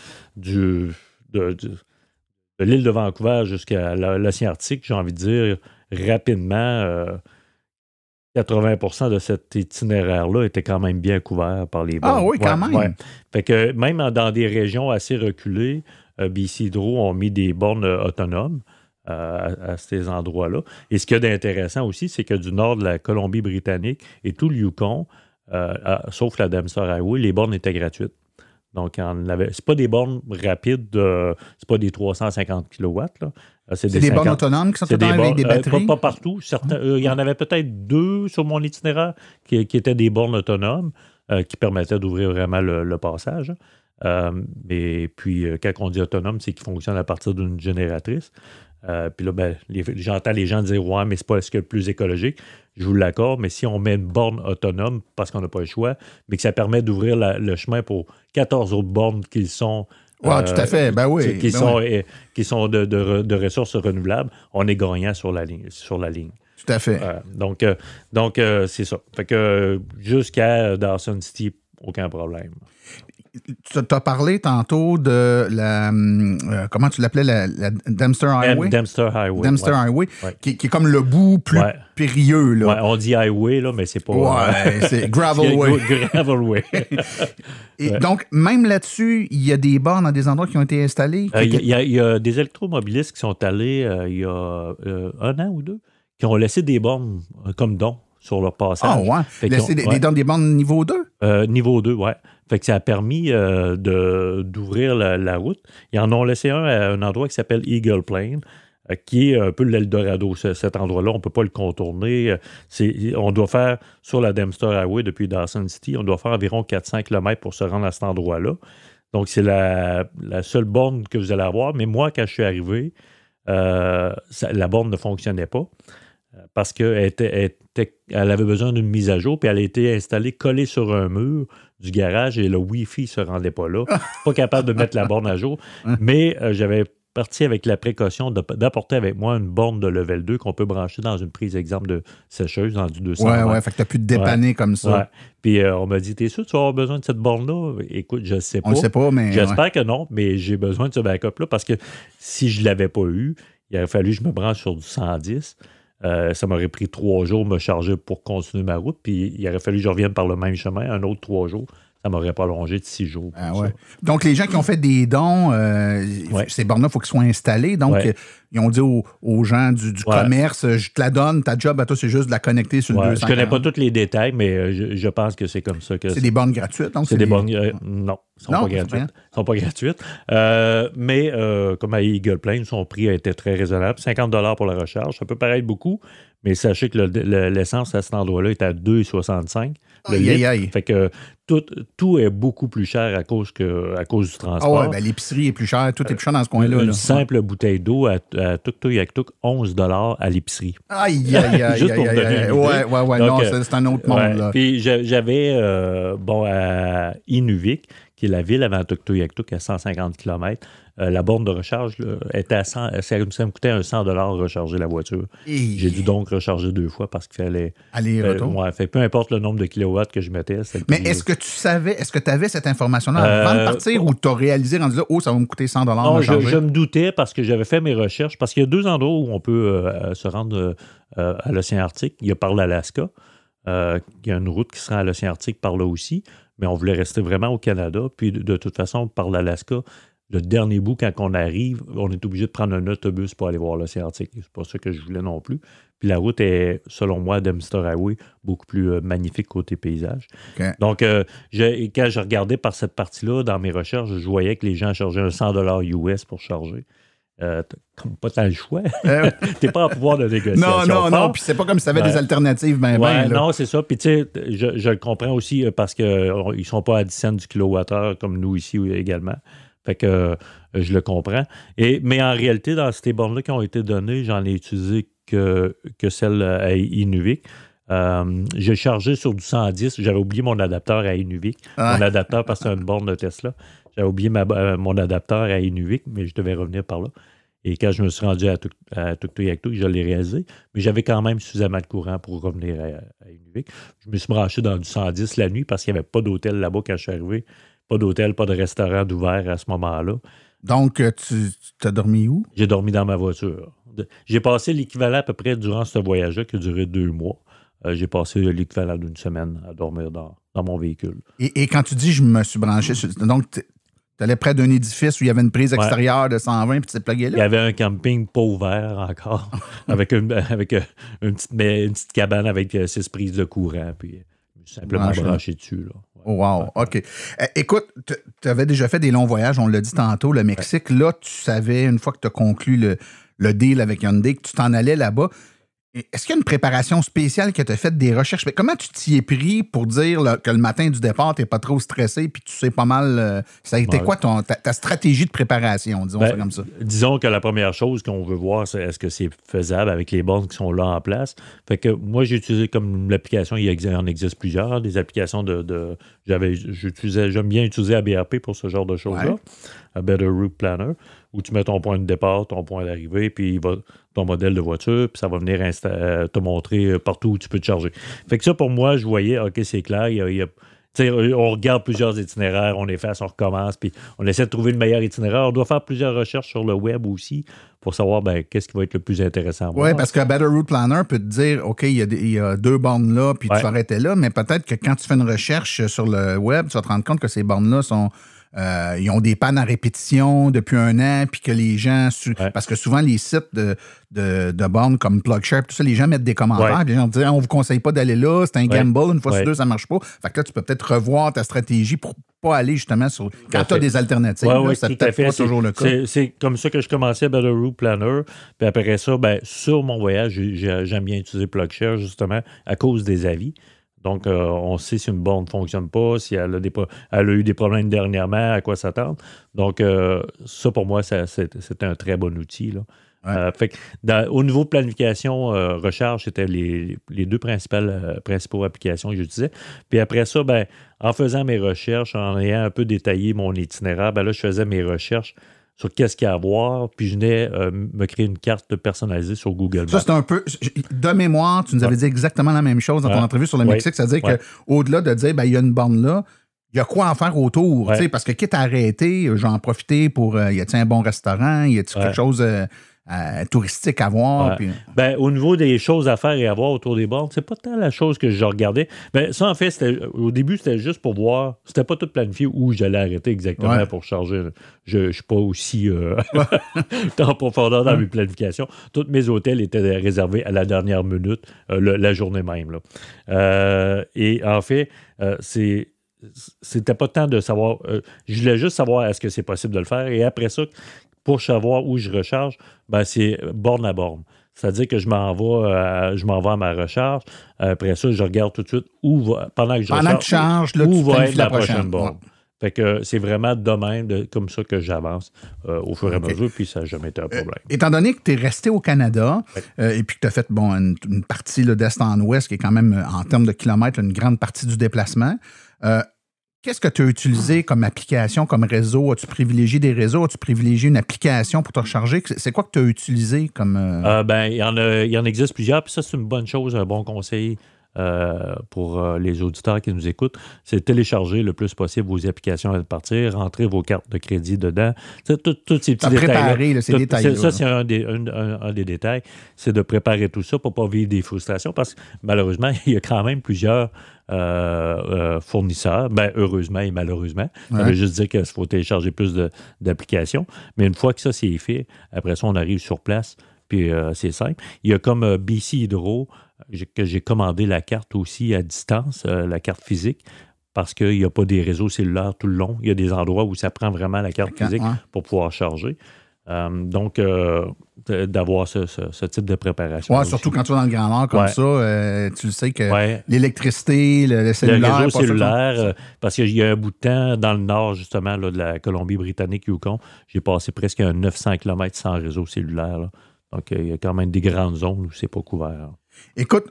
l'île de Vancouver jusqu'à l'océan Arctique, j'ai envie de dire rapidement, 80% de cet itinéraire-là était quand même bien couvert par les bornes. Ah oui, quand même. Ouais. Fait que même dans des régions assez reculées, BC Hydro ont mis des bornes autonomes à ces endroits-là. Et ce qu'il y a d'intéressant aussi, c'est que du nord de la Colombie-Britannique et tout le Yukon, sauf la Dempster Highway, les bornes étaient gratuites. Donc, c'est pas des bornes rapides, c'est pas des 350 kW. Là. C'est des bornes autonomes qui sont autonomes avec des batteries? Pas partout. Il y en avait peut-être 2 sur mon itinéraire qui étaient des bornes autonomes qui permettaient d'ouvrir vraiment le passage. Et puis, quand on dit autonome, c'est qu'ils fonctionnent à partir d'une génératrice. Puis là, j'entends les gens dire « Ouais, mais c'est pas ce qu'il y a le plus écologique. » Je vous l'accorde, mais si on met une borne autonome, parce qu'on n'a pas le choix, mais que ça permet d'ouvrir le chemin pour 14 autres bornes qui sont... tout à fait. Ben oui. Qui sont de ressources renouvelables, on est gagnant sur la ligne. Tout à fait. Donc, c'est ça. Fait que jusqu'à Dawson City, aucun problème. Tu as parlé tantôt de la... comment tu l'appelais? La Dempster Highway? Dempster Highway. Dempster Highway, qui est comme le bout plus périlleux. Là. Ouais, on dit highway, là, mais c'est pas... Ouais, c'est Gravelway. Gravelway. Donc, même là-dessus, il y a des bornes à des endroits qui ont été installés? Il y a des électromobilistes qui sont allés il y a 1 an ou 2, qui ont laissé des bornes comme don sur leur passage. Ah ouais? Laisser des bornes niveau 2? Niveau 2, oui. Fait que ça a permis d'ouvrir la route. Ils en ont laissé un à un endroit qui s'appelle Eagle Plain, qui est un peu l'Eldorado. Cet endroit-là, on ne peut pas le contourner. On doit faire, sur la Dempster Highway depuis Dawson City, on doit faire environ 400 km pour se rendre à cet endroit-là. Donc, c'est la seule borne que vous allez avoir. Mais moi, quand je suis arrivé, la borne ne fonctionnait pas parce qu'elle avait besoin d'une mise à jour, puis elle a été installée collée sur un mur du garage et le Wi-Fi ne se rendait pas là. Pas capable de mettre la borne à jour. Mais j'avais parti avec la précaution d'apporter avec moi une borne de level 2 qu'on peut brancher dans une prise, exemple, de sécheuse dans du 200. Ouais, fait que tu as pu te dépanner comme ça. Ouais. Puis on m'a dit, t'es sûr que tu vas avoir besoin de cette borne-là? Écoute, je ne sais pas. On ne sait pas, mais... J'espère que non, mais j'ai besoin de ce backup-là parce que si je ne l'avais pas eu, il aurait fallu que je me branche sur du 110. Ça m'aurait pris 3 jours de me charger pour continuer ma route, puis il aurait fallu que je revienne par le même chemin, un autre 3 jours. Ça m'aurait prolongé de 6 jours. Ouais. Donc, les gens qui ont fait des dons, ces bornes-là, il faut qu'ils soient installés. Donc, ils ont dit aux gens du commerce, je te la donne, ta job à toi, c'est juste de la connecter sur le 240. Je ne connais pas tous les détails, mais je pense que c'est comme ça. C'est des bornes gratuites, donc? C'est des bornes... non, elles ne sont pas gratuites. Mais comme à Eagle Plain, son prix a été très raisonnable. 50 $ pour la recharge. Ça peut paraître beaucoup, mais sachez que l'essence à cet endroit-là est à 2,65 le litre. Fait que tout est beaucoup plus cher à cause du transport. Ah ouais, l'épicerie est plus chère, tout est plus cher dans ce coin-là. Une simple bouteille d'eau à Tuktoyaktuk, 11 $ à l'épicerie. Aïe. Juste pour donner une idée. Ouais. Donc, non, c'est un autre monde. Là. Puis j'avais, à Inuvik, qui est la ville avant Tuktoyaktuk, à 150 km, la borne de recharge là, était à 100, ça me coûtait un 100 $ recharger la voiture. J'ai dû donc recharger 2 fois parce qu'il fallait... Aller-retour. Fait peu importe le nombre de kilowatts que je mettais. Mais est-ce que tu avais cette information-là avant de partir ou tu as réalisé rendu là, ça va me coûter 100 $ recharger? Je me doutais parce que j'avais fait mes recherches, parce qu'il y a 2 endroits où on peut se rendre à l'océan Arctique. Il y a par l'Alaska. Il y a une route qui sera à l'océan Arctique par là aussi, mais on voulait rester vraiment au Canada. Puis de toute façon, par l'Alaska, le dernier bout, quand on arrive, on est obligé de prendre un autobus pour aller voir l'océan Arctique. C'est pas ça que je voulais non plus. Puis la route est, selon moi, Dempster Highway, beaucoup plus magnifique côté paysage. Okay. Donc, quand je regardais par cette partie-là, dans mes recherches, je voyais que les gens chargeaient un 100 $ US pour charger. Pas tant le choix. T'es pas en pouvoir de négociation. Non. Puis c'est pas comme si t'avais des alternatives. Non, c'est ça. Puis tu sais, je le comprends aussi parce qu'ils sont pas à 10 cents du kilowattheure comme nous ici également. Fait que je le comprends. Mais en réalité, dans ces bornes-là qui ont été données, j'en ai utilisé que celle à Inuvik. J'ai chargé sur du 110. J'avais oublié mon adapteur à Inuvik. Mon adapteur, parce que c'est une borne de Tesla. J'avais oublié mon adapteur à Inuvik, mais je devais revenir par là. Et quand je me suis rendu à Tuktoyaktuk, je l'ai réalisé. Mais j'avais quand même suffisamment de courant pour revenir à Inuvik. Je me suis branché dans du 110 la nuit parce qu'il n'y avait pas d'hôtel là-bas quand je suis arrivé. Pas d'hôtel, pas de restaurant d'ouvert à ce moment-là. Donc, tu as dormi où? J'ai dormi dans ma voiture. J'ai passé l'équivalent à peu près durant ce voyage-là qui a duré 2 mois. J'ai passé l'équivalent d'une semaine à dormir dans mon véhicule. Et quand tu dis « je me suis branché », donc tu allais près d'un édifice où il y avait une prise extérieure de 120 puis tu t'es plugué là? Il y avait un camping pas ouvert encore, avec une petite cabane avec 6 prises de courant, puis je me suis simplement branché dessus, là. Oh wow, OK. Écoute, tu avais déjà fait des longs voyages, on l'a dit tantôt, le Mexique. Là, tu savais, une fois que tu as conclu le deal avec Hyundai, que tu t'en allais là-bas. Est-ce qu'il y a une préparation spéciale que tu as faite, des recherches? Mais comment tu t'y es pris pour dire là, que le matin du départ, tu n'es pas trop stressé puis tu sais pas mal... ça a été quoi ta stratégie de préparation, disons ça comme ça? Disons que la première chose qu'on veut voir, c'est est-ce que c'est faisable avec les bornes qui sont là en place. Fait que moi, j'ai utilisé comme l'application, il en existe plusieurs, des applications j'aime bien utiliser ABRP pour ce genre de choses-là, A Better Route Planner, où tu mets ton point de départ, ton point d'arrivée, puis ton modèle de voiture, puis ça va venir te montrer partout où tu peux te charger. Fait que ça, pour moi, je voyais, OK, c'est clair, on regarde plusieurs itinéraires, on efface, on recommence, puis on essaie de trouver le meilleur itinéraire. On doit faire plusieurs recherches sur le web aussi pour savoir qu'est-ce qui va être le plus intéressant. Oui, parce que Better Route Planner peut te dire, OK, il y a 2 bornes là, puis tu vas arrêter là, mais peut-être que quand tu fais une recherche sur le web, tu vas te rendre compte que ces bornes-là sont ils ont des pannes à répétition depuis 1 an, puis que les gens... Parce que souvent, les sites de bornes comme PlugShare, tout ça, les gens mettent des commentaires, puis les gens disent « On vous conseille pas d'aller là, c'est un gamble, une fois sur deux, ça marche pas. » Fait que là, tu peux peut-être revoir ta stratégie pour pas aller justement sur... Quand tu as des alternatives, c'est peut-être pas toujours le cas. C'est comme ça que je commençais Better Route Planner, puis après ça, sur mon voyage, j'aime bien utiliser PlugShare, justement, à cause des avis. Donc, on sait si une borne ne fonctionne pas, si elle a eu des problèmes dernièrement, à quoi s'attendre. Donc, ça, pour moi, c'est un très bon outil, là. Fait que au niveau de planification, recharge, c'était les deux principaux applications que j'utilisais. Puis après ça, en faisant mes recherches, en ayant un peu détaillé mon itinéraire, là, je faisais mes recherches sur qu'est-ce qu'il y a à voir, puis je venais me créer une carte personnalisée sur Google Maps. Ça, c'est un peu... De mémoire, tu nous avais dit exactement la même chose dans ton entrevue sur le Mexique, c'est-à-dire qu'au-delà de dire, il y a une borne là, il y a quoi en faire autour, parce que quitte à arrêter, je vais en profiter pour... y a-t-il un bon restaurant? Y a-t-il quelque chose... touristique à voir. Puis... au niveau des choses à faire et à voir autour des bornes, c'est pas tant la chose que je regardais. Ça, en fait, au début, c'était juste pour voir. C'était pas tout planifié où j'allais arrêter exactement pour charger. Je suis pas aussi en profondeur dans mes planifications. Tous mes hôtels étaient réservés à la dernière minute, la journée même. Là. Et en fait, c'était pas tant de savoir. Je voulais juste savoir est-ce que c'est possible de le faire. Et après ça, pour savoir où je recharge, c'est borne à borne. C'est-à-dire que je m'en vais à ma recharge. Après ça, je regarde tout de suite pendant que je recharge, où va être la prochaine borne. Ouais. Fait que c'est vraiment de même comme ça que j'avance au fur et à mesure, puis ça n'a jamais été un problème. Étant donné que tu es resté au Canada et puis que tu as fait une partie d'est en ouest, qui est quand même, en termes de kilomètres, une grande partie du déplacement, qu'est-ce que tu as utilisé comme application, comme réseau? As-tu privilégié des réseaux? As-tu privilégié une application pour te recharger? C'est quoi que tu as utilisé comme... il y en existe plusieurs, puis ça, c'est une bonne chose, un bon conseil pour les auditeurs qui nous écoutent, c'est de télécharger le plus possible vos applications à partir, rentrer vos cartes de crédit dedans. Tous ces petits détails. Ces détails. Ça, c'est un des détails, c'est de préparer tout ça pour ne pas vivre des frustrations, parce que malheureusement, il y a quand même plusieurs fournisseurs, heureusement et malheureusement. Ça veut juste dire qu'il faut télécharger plus d'applications. Mais une fois que ça, c'est fait, après ça, on arrive sur place, puis c'est simple. Il y a comme BC Hydro, que j'ai commandé la carte aussi à distance, la carte physique, parce qu'il n'y a pas des réseaux cellulaires tout le long. Il y a des endroits où ça prend vraiment la carte physique pour pouvoir charger. Donc, d'avoir ce type de préparation. Oui, surtout quand tu vas dans le Grand Nord comme ça, tu le sais que l'électricité, le cellulaire... Le réseau cellulaire, parce qu'il y a un bout de temps, dans le nord, justement, là, de la Colombie-Britannique, Yukon, j'ai passé presque 900 km sans réseau cellulaire. Là. Donc, il y a quand même des grandes zones où c'est pas couvert. Écoute,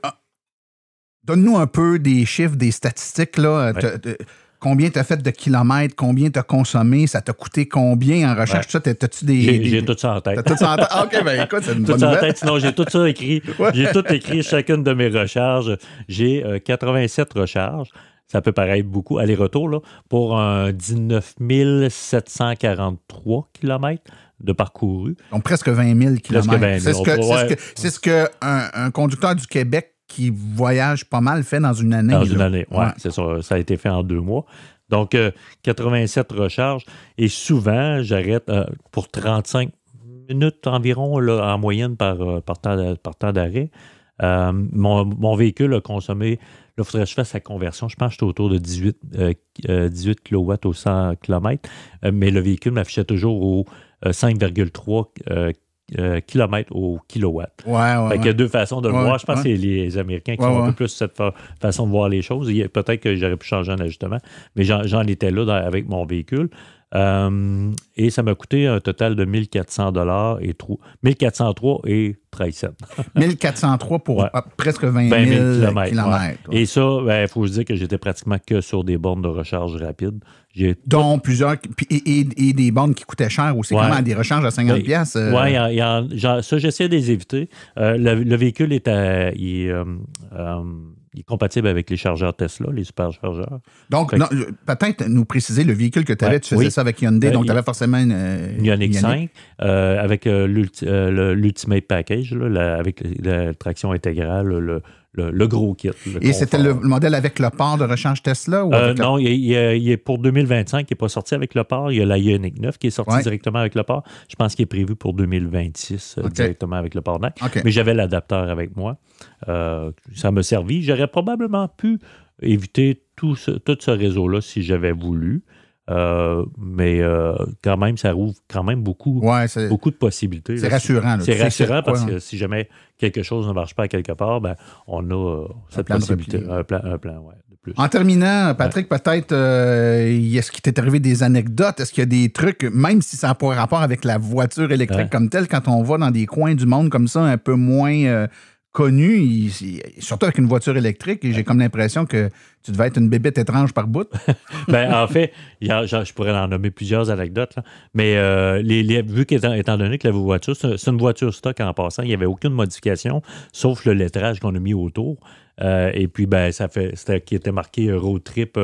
donne-nous un peu des chiffres, des statistiques, là. Combien tu as fait de kilomètres, combien tu as consommé, ça t'a coûté combien en recherche, tout ça, t'as-tu des... J'ai tout ça en tête. T'as tout ça en tête? OK, écoute, c'est une bonne nouvelle. Tout ça en tête, sinon j'ai tout ça écrit. J'ai tout écrit, chacune de mes recharges. J'ai 87 recharges. Ça peut paraître beaucoup, aller-retour, là, pour un 19 743 kilomètres de parcouru. Donc, presque 20 000 kilomètres. Presque 20 000. C'est ce qu'un conducteur du Québec qui voyage pas mal fait dans une année. Dans une année, oui. C'est ça. Ça a été fait en 2 mois. Donc, 87 recharges. Et souvent, j'arrête pour 35 minutes environ, là, en moyenne par temps d'arrêt. Mon véhicule a consommé... Là, il faudrait que je fasse la conversion. Je pense que j'étais autour de 18 kW au 100 km. Mais le véhicule m'affichait toujours au 5,3 km au kilowatt. Fait qu'il y a deux façons de le voir. Je pense que c'est les Américains qui ont un peu plus cette façon de voir les choses. Peut-être que j'aurais pu changer un ajustement, mais j'en étais là avec mon véhicule. Et ça m'a coûté un total de 1403 et 13 cents. 1403 pour presque 20 000 kilomètres. Et ça, il faut se dire que j'étais pratiquement que sur des bornes de recharge rapide. Dont plusieurs... Et des bornes qui coûtaient cher aussi, comment des recharges à 50$. Oui, ça, j'essaie de les éviter. Le véhicule est il est compatible avec les chargeurs Tesla, les superchargeurs. Donc, peut-être nous préciser, le véhicule que tu avais, tu faisais ça avec Hyundai, donc tu avais forcément une Ioniq 5 avec l'Ultimate Package, là, avec la traction intégrale, le le gros kit. Et c'était le modèle avec le port de rechange Tesla? Ou non, il est pour 2025, il n'est pas sorti avec le port. Il y a la Ioniq 9 qui est sorti directement avec le port. Je pense qu'il est prévu pour 2026 directement avec le port NAC. Mais j'avais l'adapteur avec moi. Ça m'a servi. J'aurais probablement pu éviter tout ce réseau-là si j'avais voulu. Mais quand même, ça ouvre quand même beaucoup de possibilités. C'est rassurant. C'est rassurant parce que si jamais quelque chose ne marche pas à quelque part, ben, on a cette possibilité. Un plan de plus. En terminant, Patrick, peut-être, est-ce qu'il t'est arrivé des anecdotes? Est-ce qu'il y a des trucs, même si ça n'a pas rapport avec la voiture électrique comme telle, quand on va dans des coins du monde comme ça, un peu moins connus, surtout avec une voiture électrique, et j'ai comme l'impression que tu devais être une bébête étrange par bout. Ben, en fait, je pourrais en nommer plusieurs anecdotes, là, mais vu qu'étant donné que la voiture, c'est une voiture stock en passant, il n'y avait aucune modification, sauf le lettrage qu'on a mis autour. Et puis, ben, c'était qui était marqué Road Trip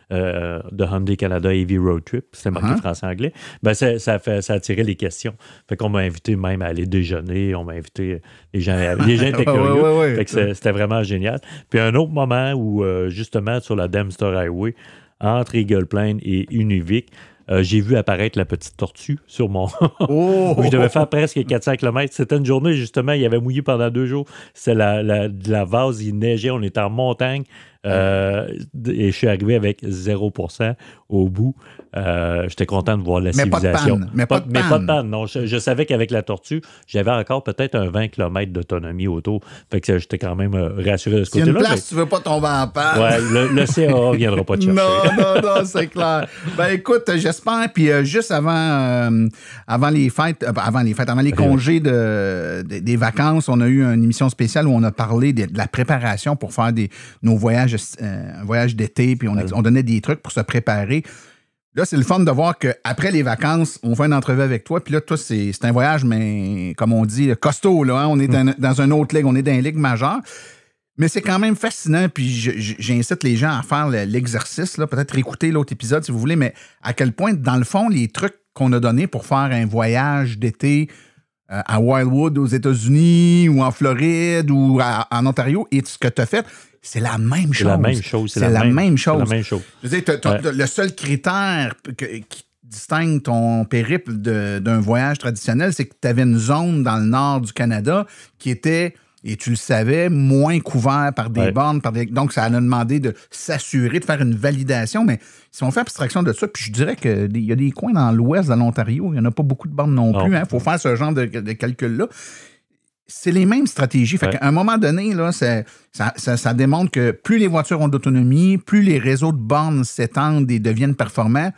de Hyundai Canada Heavy Road Trip. C'était marqué français-anglais. Ben, ça attirait les questions. Fait qu'on m'a invité même à aller déjeuner. On m'a invité. Les gens étaient curieux. Fait que c'était vraiment génial. Puis, un autre moment où, justement, sur la Dempster Highway, entre Eagle Plain et Univik, j'ai vu apparaître la petite tortue sur mon... où je devais faire presque 400 km. C'était une journée, justement, il avait mouillé pendant 2 jours. C'était la vase, il neigeait, on était en montagne. Et je suis arrivé avec 0% au bout. J'étais content de voir la civilisation. Mais pas de panne. Non, je savais qu'avec la tortue, j'avais encore peut-être un 20 km d'autonomie auto. Fait que j'étais quand même rassuré de ce côté-là. C'est une place, tu veux pas tomber en panne. Ouais, le CA ne viendra pas te chercher. Non, c'est clair. Ben écoute, j'espère, puis juste avant les fêtes, avant les congés des vacances, on a eu une émission spéciale où on a parlé de la préparation pour faire nos voyages, un voyage d'été, puis on donnait des trucs pour se préparer. Là, c'est le fun de voir qu'après les vacances, on fait une entrevue avec toi. Puis là, toi, c'est un voyage, mais comme on dit, costaud. Là, hein? On est dans une autre ligue. On est dans une ligue majeure. Mais c'est quand même fascinant. Puis j'incite les gens à faire l'exercice. Peut-être écouter l'autre épisode si vous voulez. Mais à quel point, dans le fond, les trucs qu'on a donnés pour faire un voyage d'été à Wildwood aux États-Unis ou en Floride ou en Ontario, et ce que tu as fait, c'est la même chose. C'est la même chose. C'est la même chose. C'est la même chose. Je veux dire, le seul critère qui distingue ton périple d'un voyage traditionnel, c'est que tu avais une zone dans le nord du Canada qui était, et tu le savais, moins couvert par des bornes. Donc, ça a demandé de s'assurer, de faire une validation. Mais si on fait abstraction de ça, puis je dirais qu'il y a des coins dans l'ouest de l'Ontario, il n'y en a pas beaucoup de bornes non plus. Il faut faire ce genre de calcul-là. C'est les mêmes stratégies. Fait qu'à un moment donné, là, ça démontre que plus les voitures ont d'autonomie, plus les réseaux de bornes s'étendent et deviennent performants,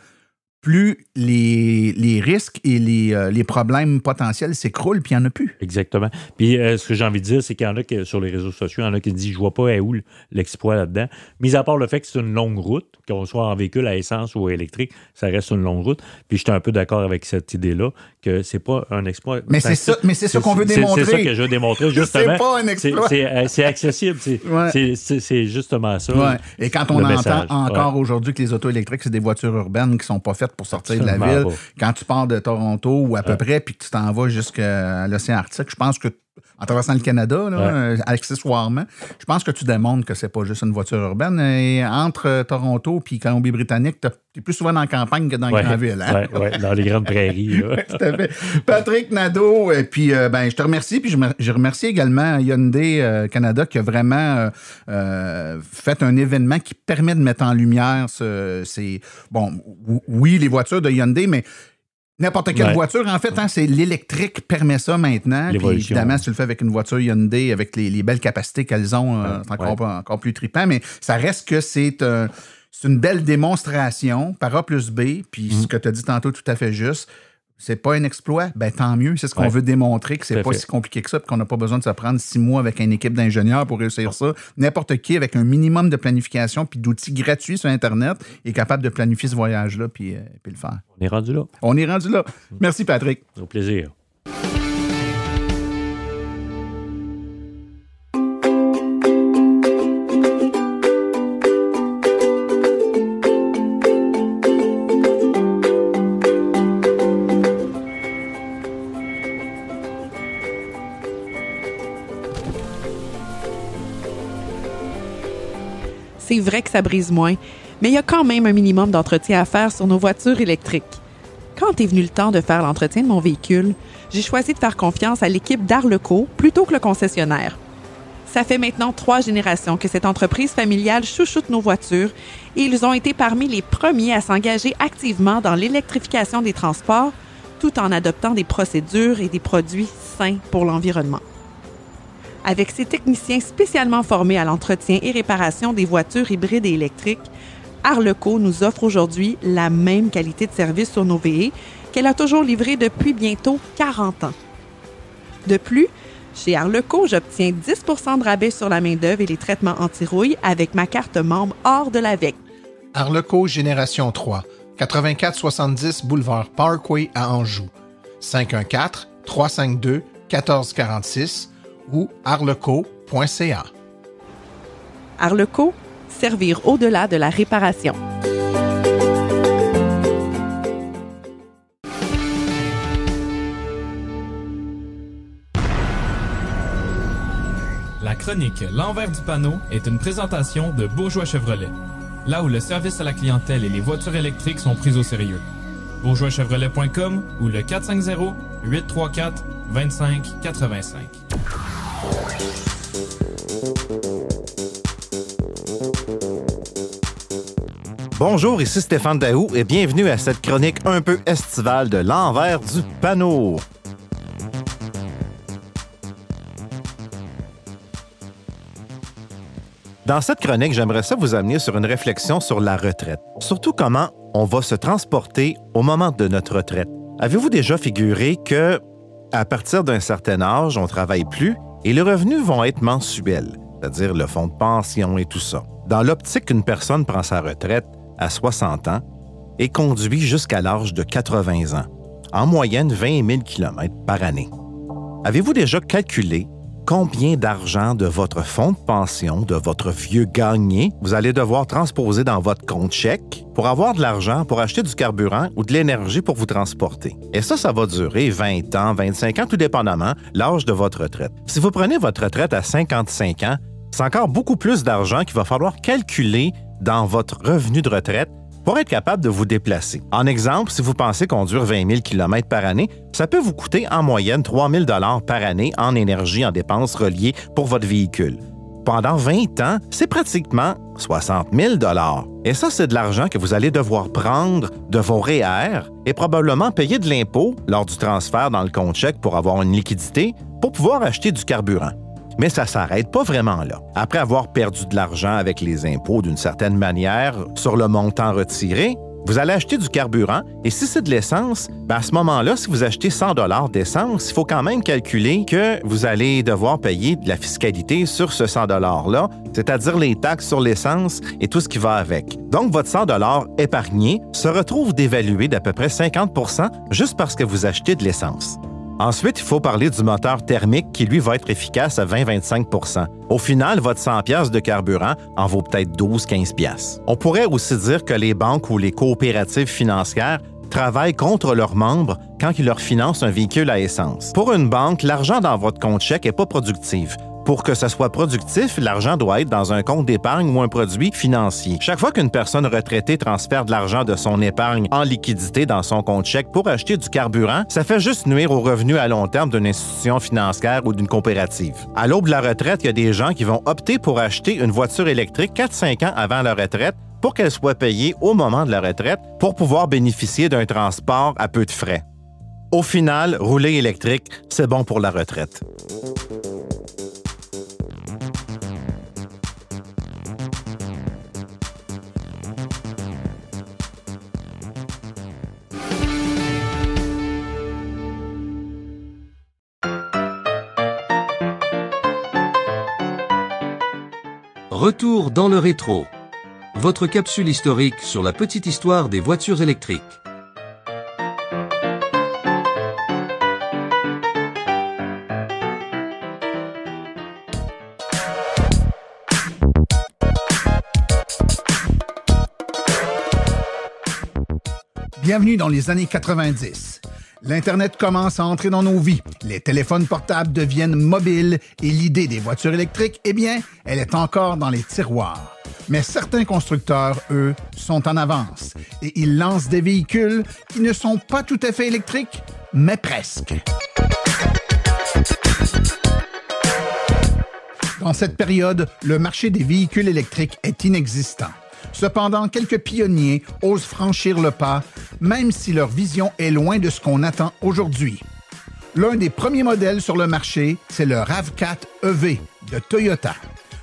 plus les risques et les problèmes potentiels s'écroulent, puis il n'y en a plus. Exactement. Puis ce que j'ai envie de dire, c'est qu'il y en a qui, sur les réseaux sociaux, il y en a qui disent « je vois pas où l'exploit là-dedans ». Mis à part le fait que c'est une longue route, qu'on soit en véhicule à essence ou électrique, ça reste une longue route. Puis j'étais un peu d'accord avec cette idée-là, que c'est pas un exploit. Mais c'est ça qu'on veut démontrer. C'est ça que je veux démontrer, justement. C'est pas un exploit. C'est accessible. C'est justement ça. Ouais. Et quand on entend encore aujourd'hui que les autos électriques, c'est des voitures urbaines qui sont pas faites pour sortir de la ville. Quand tu pars de Toronto ou à peu près, puis que tu t'en vas jusqu'à l'océan Arctique, je pense que, en traversant le Canada, là, accessoirement, je pense que tu démontres que c'est pas juste une voiture urbaine. Et entre Toronto et Colombie-Britannique, tu es plus souvent dans la campagne que dans les grandes villes. Hein? Oui, dans les grandes prairies. Tout à fait. Patrick Nadeau, et puis je te remercie. Puis je remercie également Hyundai Canada qui a vraiment fait un événement qui permet de mettre en lumière oui, les voitures de Hyundai, mais n'importe quelle voiture, en fait, c'est l'électrique permet ça maintenant. Puis évidemment, si tu le fais avec une voiture Hyundai, avec les belles capacités qu'elles ont, c'est encore plus trippant, mais ça reste que c'est une belle démonstration par A plus B, puis ce que tu as dit tantôt tout à fait juste. C'est pas un exploit, ben tant mieux. C'est ce qu'on veut démontrer, que c'est pas si compliqué que ça, puis qu'on n'a pas besoin de se prendre 6 mois avec une équipe d'ingénieurs pour réussir ça. N'importe qui, avec un minimum de planification puis d'outils gratuits sur Internet, est capable de planifier ce voyage-là puis le faire. On est rendu là. On est rendu là. Merci, Patrick. Au plaisir. C'est vrai que ça brise moins, mais il y a quand même un minimum d'entretien à faire sur nos voitures électriques. Quand est venu le temps de faire l'entretien de mon véhicule, j'ai choisi de faire confiance à l'équipe d'Arleco plutôt que le concessionnaire. Ça fait maintenant 3 générations que cette entreprise familiale chouchoute nos voitures et ils ont été parmi les premiers à s'engager activement dans l'électrification des transports tout en adoptant des procédures et des produits sains pour l'environnement. Avec ses techniciens spécialement formés à l'entretien et réparation des voitures hybrides et électriques, Arleco nous offre aujourd'hui la même qualité de service sur nos VE qu'elle a toujours livré depuis bientôt 40 ans. De plus, chez Arleco, j'obtiens 10 % de rabais sur la main-d'œuvre et les traitements anti-rouille avec ma carte membre hors de l'AVEC. Arleco Génération 3, 8470 boulevard Parkway à Anjou, 514-352-1446 ou arleco.ca. Arleco, servir au-delà de la réparation. La chronique L'envers du panneau est une présentation de Bourgeois Chevrolet, là où le service à la clientèle et les voitures électriques sont pris au sérieux. bourgeoischevrolet.com ou le 450-834-2585. Bonjour, ici Stéphane Daou et bienvenue à cette chronique un peu estivale de l'envers du panneau. Dans cette chronique, j'aimerais ça vous amener sur une réflexion sur la retraite. Surtout comment on va se transporter au moment de notre retraite. Avez-vous déjà figuré que, à partir d'un certain âge, on ne travaille plus et les revenus vont être mensuels, c'est-à-dire le fonds de pension et tout ça. Dans l'optique qu'une personne prend sa retraite à 60 ans et conduit jusqu'à l'âge de 80 ans, en moyenne 20 000 km par année. Avez-vous déjà calculé combien d'argent de votre fonds de pension, de votre vieux gagné, vous allez devoir transposer dans votre compte chèque pour avoir de l'argent pour acheter du carburant ou de l'énergie pour vous transporter? Et ça va durer 20 ans, 25 ans, tout dépendamment l'âge de votre retraite. Si vous prenez votre retraite à 55 ans, c'est encore beaucoup plus d'argent qu'il va falloir calculer dans votre revenu de retraite pour être capable de vous déplacer. En exemple, si vous pensez conduire 20 000 km par année, ça peut vous coûter en moyenne 3 000 $ par année en énergie, en dépenses reliées pour votre véhicule. Pendant 20 ans, c'est pratiquement 60 000 $. Et ça, c'est de l'argent que vous allez devoir prendre de vos REER et probablement payer de l'impôt lors du transfert dans le compte chèque pour avoir une liquidité pour pouvoir acheter du carburant. Mais ça ne s'arrête pas vraiment là. Après avoir perdu de l'argent avec les impôts d'une certaine manière sur le montant retiré, vous allez acheter du carburant et si c'est de l'essence, à ce moment-là, si vous achetez 100 $ d'essence, il faut quand même calculer que vous allez devoir payer de la fiscalité sur ce 100 $-là, c'est-à-dire les taxes sur l'essence et tout ce qui va avec. Donc, votre 100 $ épargné se retrouve dévalué d'à peu près 50 % juste parce que vous achetez de l'essence. Ensuite, il faut parler du moteur thermique qui, lui, va être efficace à 20-25 %. Au final, votre 100 $ de carburant en vaut peut-être 12-15 $. On pourrait aussi dire que les banques ou les coopératives financières travaillent contre leurs membres quand ils leur financent un véhicule à essence. Pour une banque, l'argent dans votre compte chèque n'est pas productif. Pour que ce soit productif, l'argent doit être dans un compte d'épargne ou un produit financier. Chaque fois qu'une personne retraitée transfère de l'argent de son épargne en liquidité dans son compte chèque pour acheter du carburant, ça fait juste nuire aux revenus à long terme d'une institution financière ou d'une coopérative. À l'aube de la retraite, il y a des gens qui vont opter pour acheter une voiture électrique 4-5 ans avant leur retraite pour qu'elle soit payée au moment de la retraite pour pouvoir bénéficier d'un transport à peu de frais. Au final, rouler électrique, c'est bon pour la retraite. Retour dans le rétro. Votre capsule historique sur la petite histoire des voitures électriques. Bienvenue dans les années 90. L'Internet commence à entrer dans nos vies. Les téléphones portables deviennent mobiles et l'idée des voitures électriques, eh bien, elle est encore dans les tiroirs. Mais certains constructeurs, eux, sont en avance et ils lancent des véhicules qui ne sont pas tout à fait électriques, mais presque. Dans cette période, le marché des véhicules électriques est inexistant. Cependant, quelques pionniers osent franchir le pas, même si leur vision est loin de ce qu'on attend aujourd'hui. L'un des premiers modèles sur le marché, c'est le RAV4 EV de Toyota,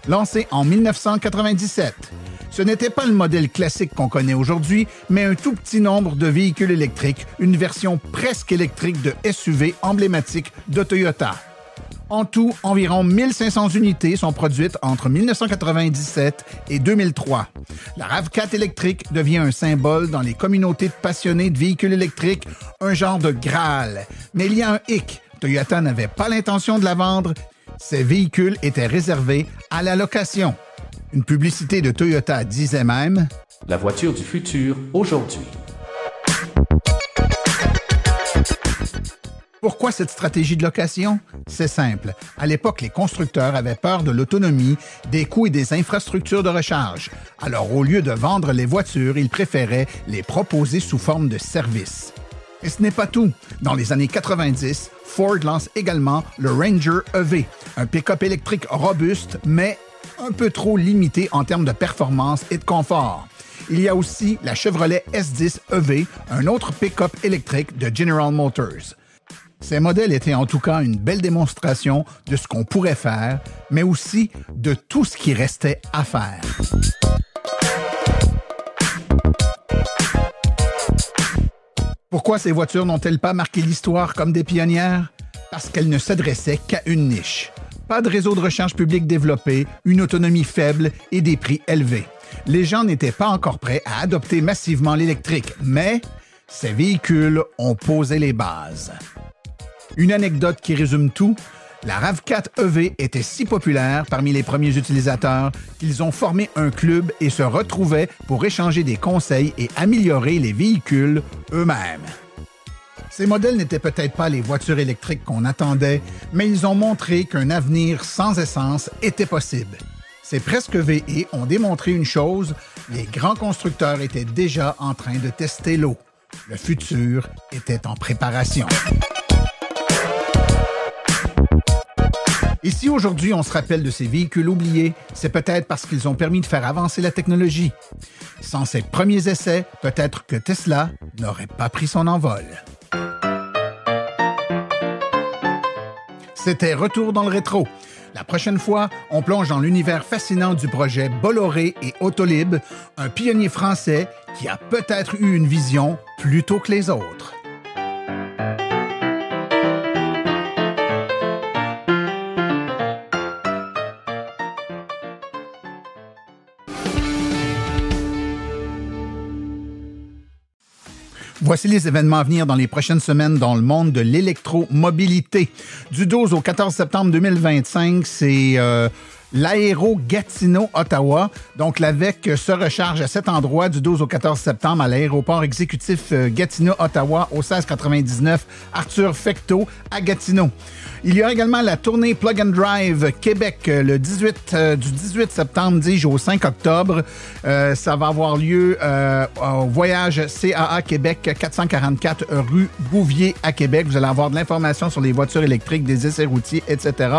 lancé en 1997. Ce n'était pas le modèle classique qu'on connaît aujourd'hui, mais un tout petit nombre de véhicules électriques, une version presque électrique de SUV emblématique de Toyota. En tout, environ 1500 unités sont produites entre 1997 et 2003. La RAV4 électrique devient un symbole dans les communautés de passionnés de véhicules électriques, un genre de Graal. Mais il y a un hic. Toyota n'avait pas l'intention de la vendre. Ces véhicules étaient réservés à la location. Une publicité de Toyota disait même « La voiture du futur, aujourd'hui ». Pourquoi cette stratégie de location? C'est simple. À l'époque, les constructeurs avaient peur de l'autonomie, des coûts et des infrastructures de recharge. Alors, au lieu de vendre les voitures, ils préféraient les proposer sous forme de service. Et ce n'est pas tout. Dans les années 90, Ford lance également le Ranger EV, un pick-up électrique robuste, mais un peu trop limité en termes de performance et de confort. Il y a aussi la Chevrolet S10 EV, un autre pick-up électrique de General Motors. Ces modèles étaient en tout cas une belle démonstration de ce qu'on pourrait faire, mais aussi de tout ce qui restait à faire. Pourquoi ces voitures n'ont-elles pas marqué l'histoire comme des pionnières? Parce qu'elles ne s'adressaient qu'à une niche. Pas de réseau de recherche public développé, une autonomie faible et des prix élevés. Les gens n'étaient pas encore prêts à adopter massivement l'électrique, mais ces véhicules ont posé les bases. Une anecdote qui résume tout, la RAV4 EV était si populaire parmi les premiers utilisateurs qu'ils ont formé un club et se retrouvaient pour échanger des conseils et améliorer les véhicules eux-mêmes. Ces modèles n'étaient peut-être pas les voitures électriques qu'on attendait, mais ils ont montré qu'un avenir sans essence était possible. Ces presque VE ont démontré une chose, les grands constructeurs étaient déjà en train de tester l'eau. Le futur était en préparation. Et si aujourd'hui on se rappelle de ces véhicules oubliés, c'est peut-être parce qu'ils ont permis de faire avancer la technologie. Sans ces premiers essais, peut-être que Tesla n'aurait pas pris son envol. C'était Retour dans le rétro. La prochaine fois, on plonge dans l'univers fascinant du projet Bolloré et Autolib, un pionnier français qui a peut-être eu une vision plus tôt que les autres. Voici les événements à venir dans les prochaines semaines dans le monde de l'électromobilité. Du 12 au 14 septembre 2025, c'est l'Aéro Gatineau, Ottawa. Donc, l'AVEC se recharge à cet endroit du 12 au 14 septembre à l'aéroport exécutif Gatineau, Ottawa, au 1699 Arthur Fecteau à Gatineau. Il y aura également la tournée Plug and Drive Québec du 18 septembre, dis-je, au 5 octobre. Ça va avoir lieu au Voyage CAA Québec, 444 rue Bouvier à Québec. Vous allez avoir de l'information sur les voitures électriques, des essais routiers, etc.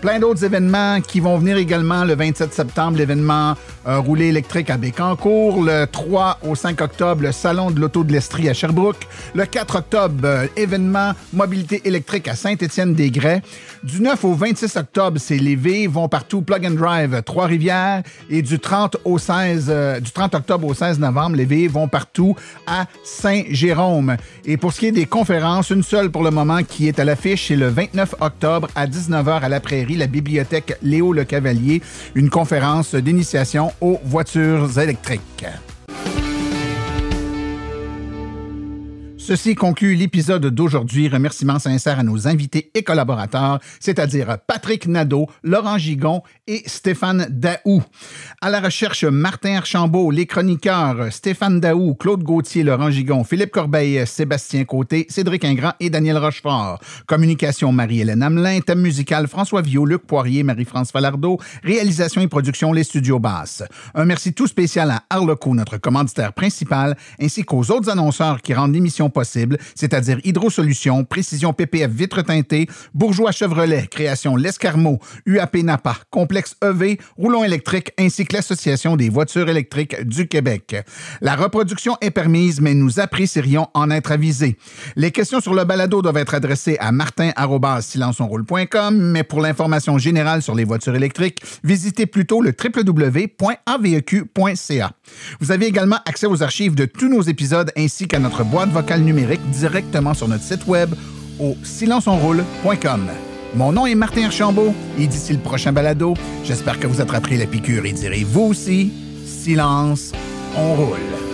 Plein d'autres événements qui vont venir également le 27 septembre, l'événement roulé électrique à Bécancour. Le 3 au 5 octobre, le Salon de l'Auto de l'Estrie à Sherbrooke. Le 4 octobre, événement mobilité électrique à Saint-Étienne-des-Grès. Du 9 au 26 octobre, c'est les V vont partout, Plug and Drive, Trois-Rivières. Et du 30 octobre au 16 novembre, les V vont partout à Saint-Jérôme. Et pour ce qui est des conférences, une seule pour le moment qui est à l'affiche, c'est le 29 octobre à 19h à la Prairie, la bibliothèque Léo Le Cavalier, une conférence d'initiation aux voitures électriques. Ceci conclut l'épisode d'aujourd'hui. Remerciements sincères à nos invités et collaborateurs, c'est-à-dire Patrick Nadeau, Laurent Gigon et Stéphane Daou. À la recherche, Martin Archambault, les chroniqueurs Stéphane Daou, Claude Gauthier, Laurent Gigon, Philippe Corbeil, Sébastien Côté, Cédric Ingrand et Daniel Rochefort. Communication, Marie-Hélène Hamelin. Thème musical, François Viau, Luc Poirier, Marie-France Falardeau. Réalisation et production, les Studios Basses. Un merci tout spécial à Arleco, notre commanditaire principal, ainsi qu'aux autres annonceurs qui rendent l'émission possible, c'est-à-dire Hydro-Solutions, Précision PPF Vitres teintées, Bourgeois Chevrolet, Création L'Escarmot, UAP Napa, Complexe EV, Roulon électrique, ainsi que l'Association des voitures électriques du Québec. La reproduction est permise, mais nous apprécierions en être avisés. Les questions sur le balado doivent être adressées à martin@silenceonroule.com, mais pour l'information générale sur les voitures électriques, visitez plutôt le www.aveq.ca. Vous avez également accès aux archives de tous nos épisodes ainsi qu'à notre boîte vocale numérique directement sur notre site web au silenceonroule.com. Mon nom est Martin Archambault et d'ici le prochain balado, j'espère que vous attraperez la piqûre et direz vous aussi, silence, on roule.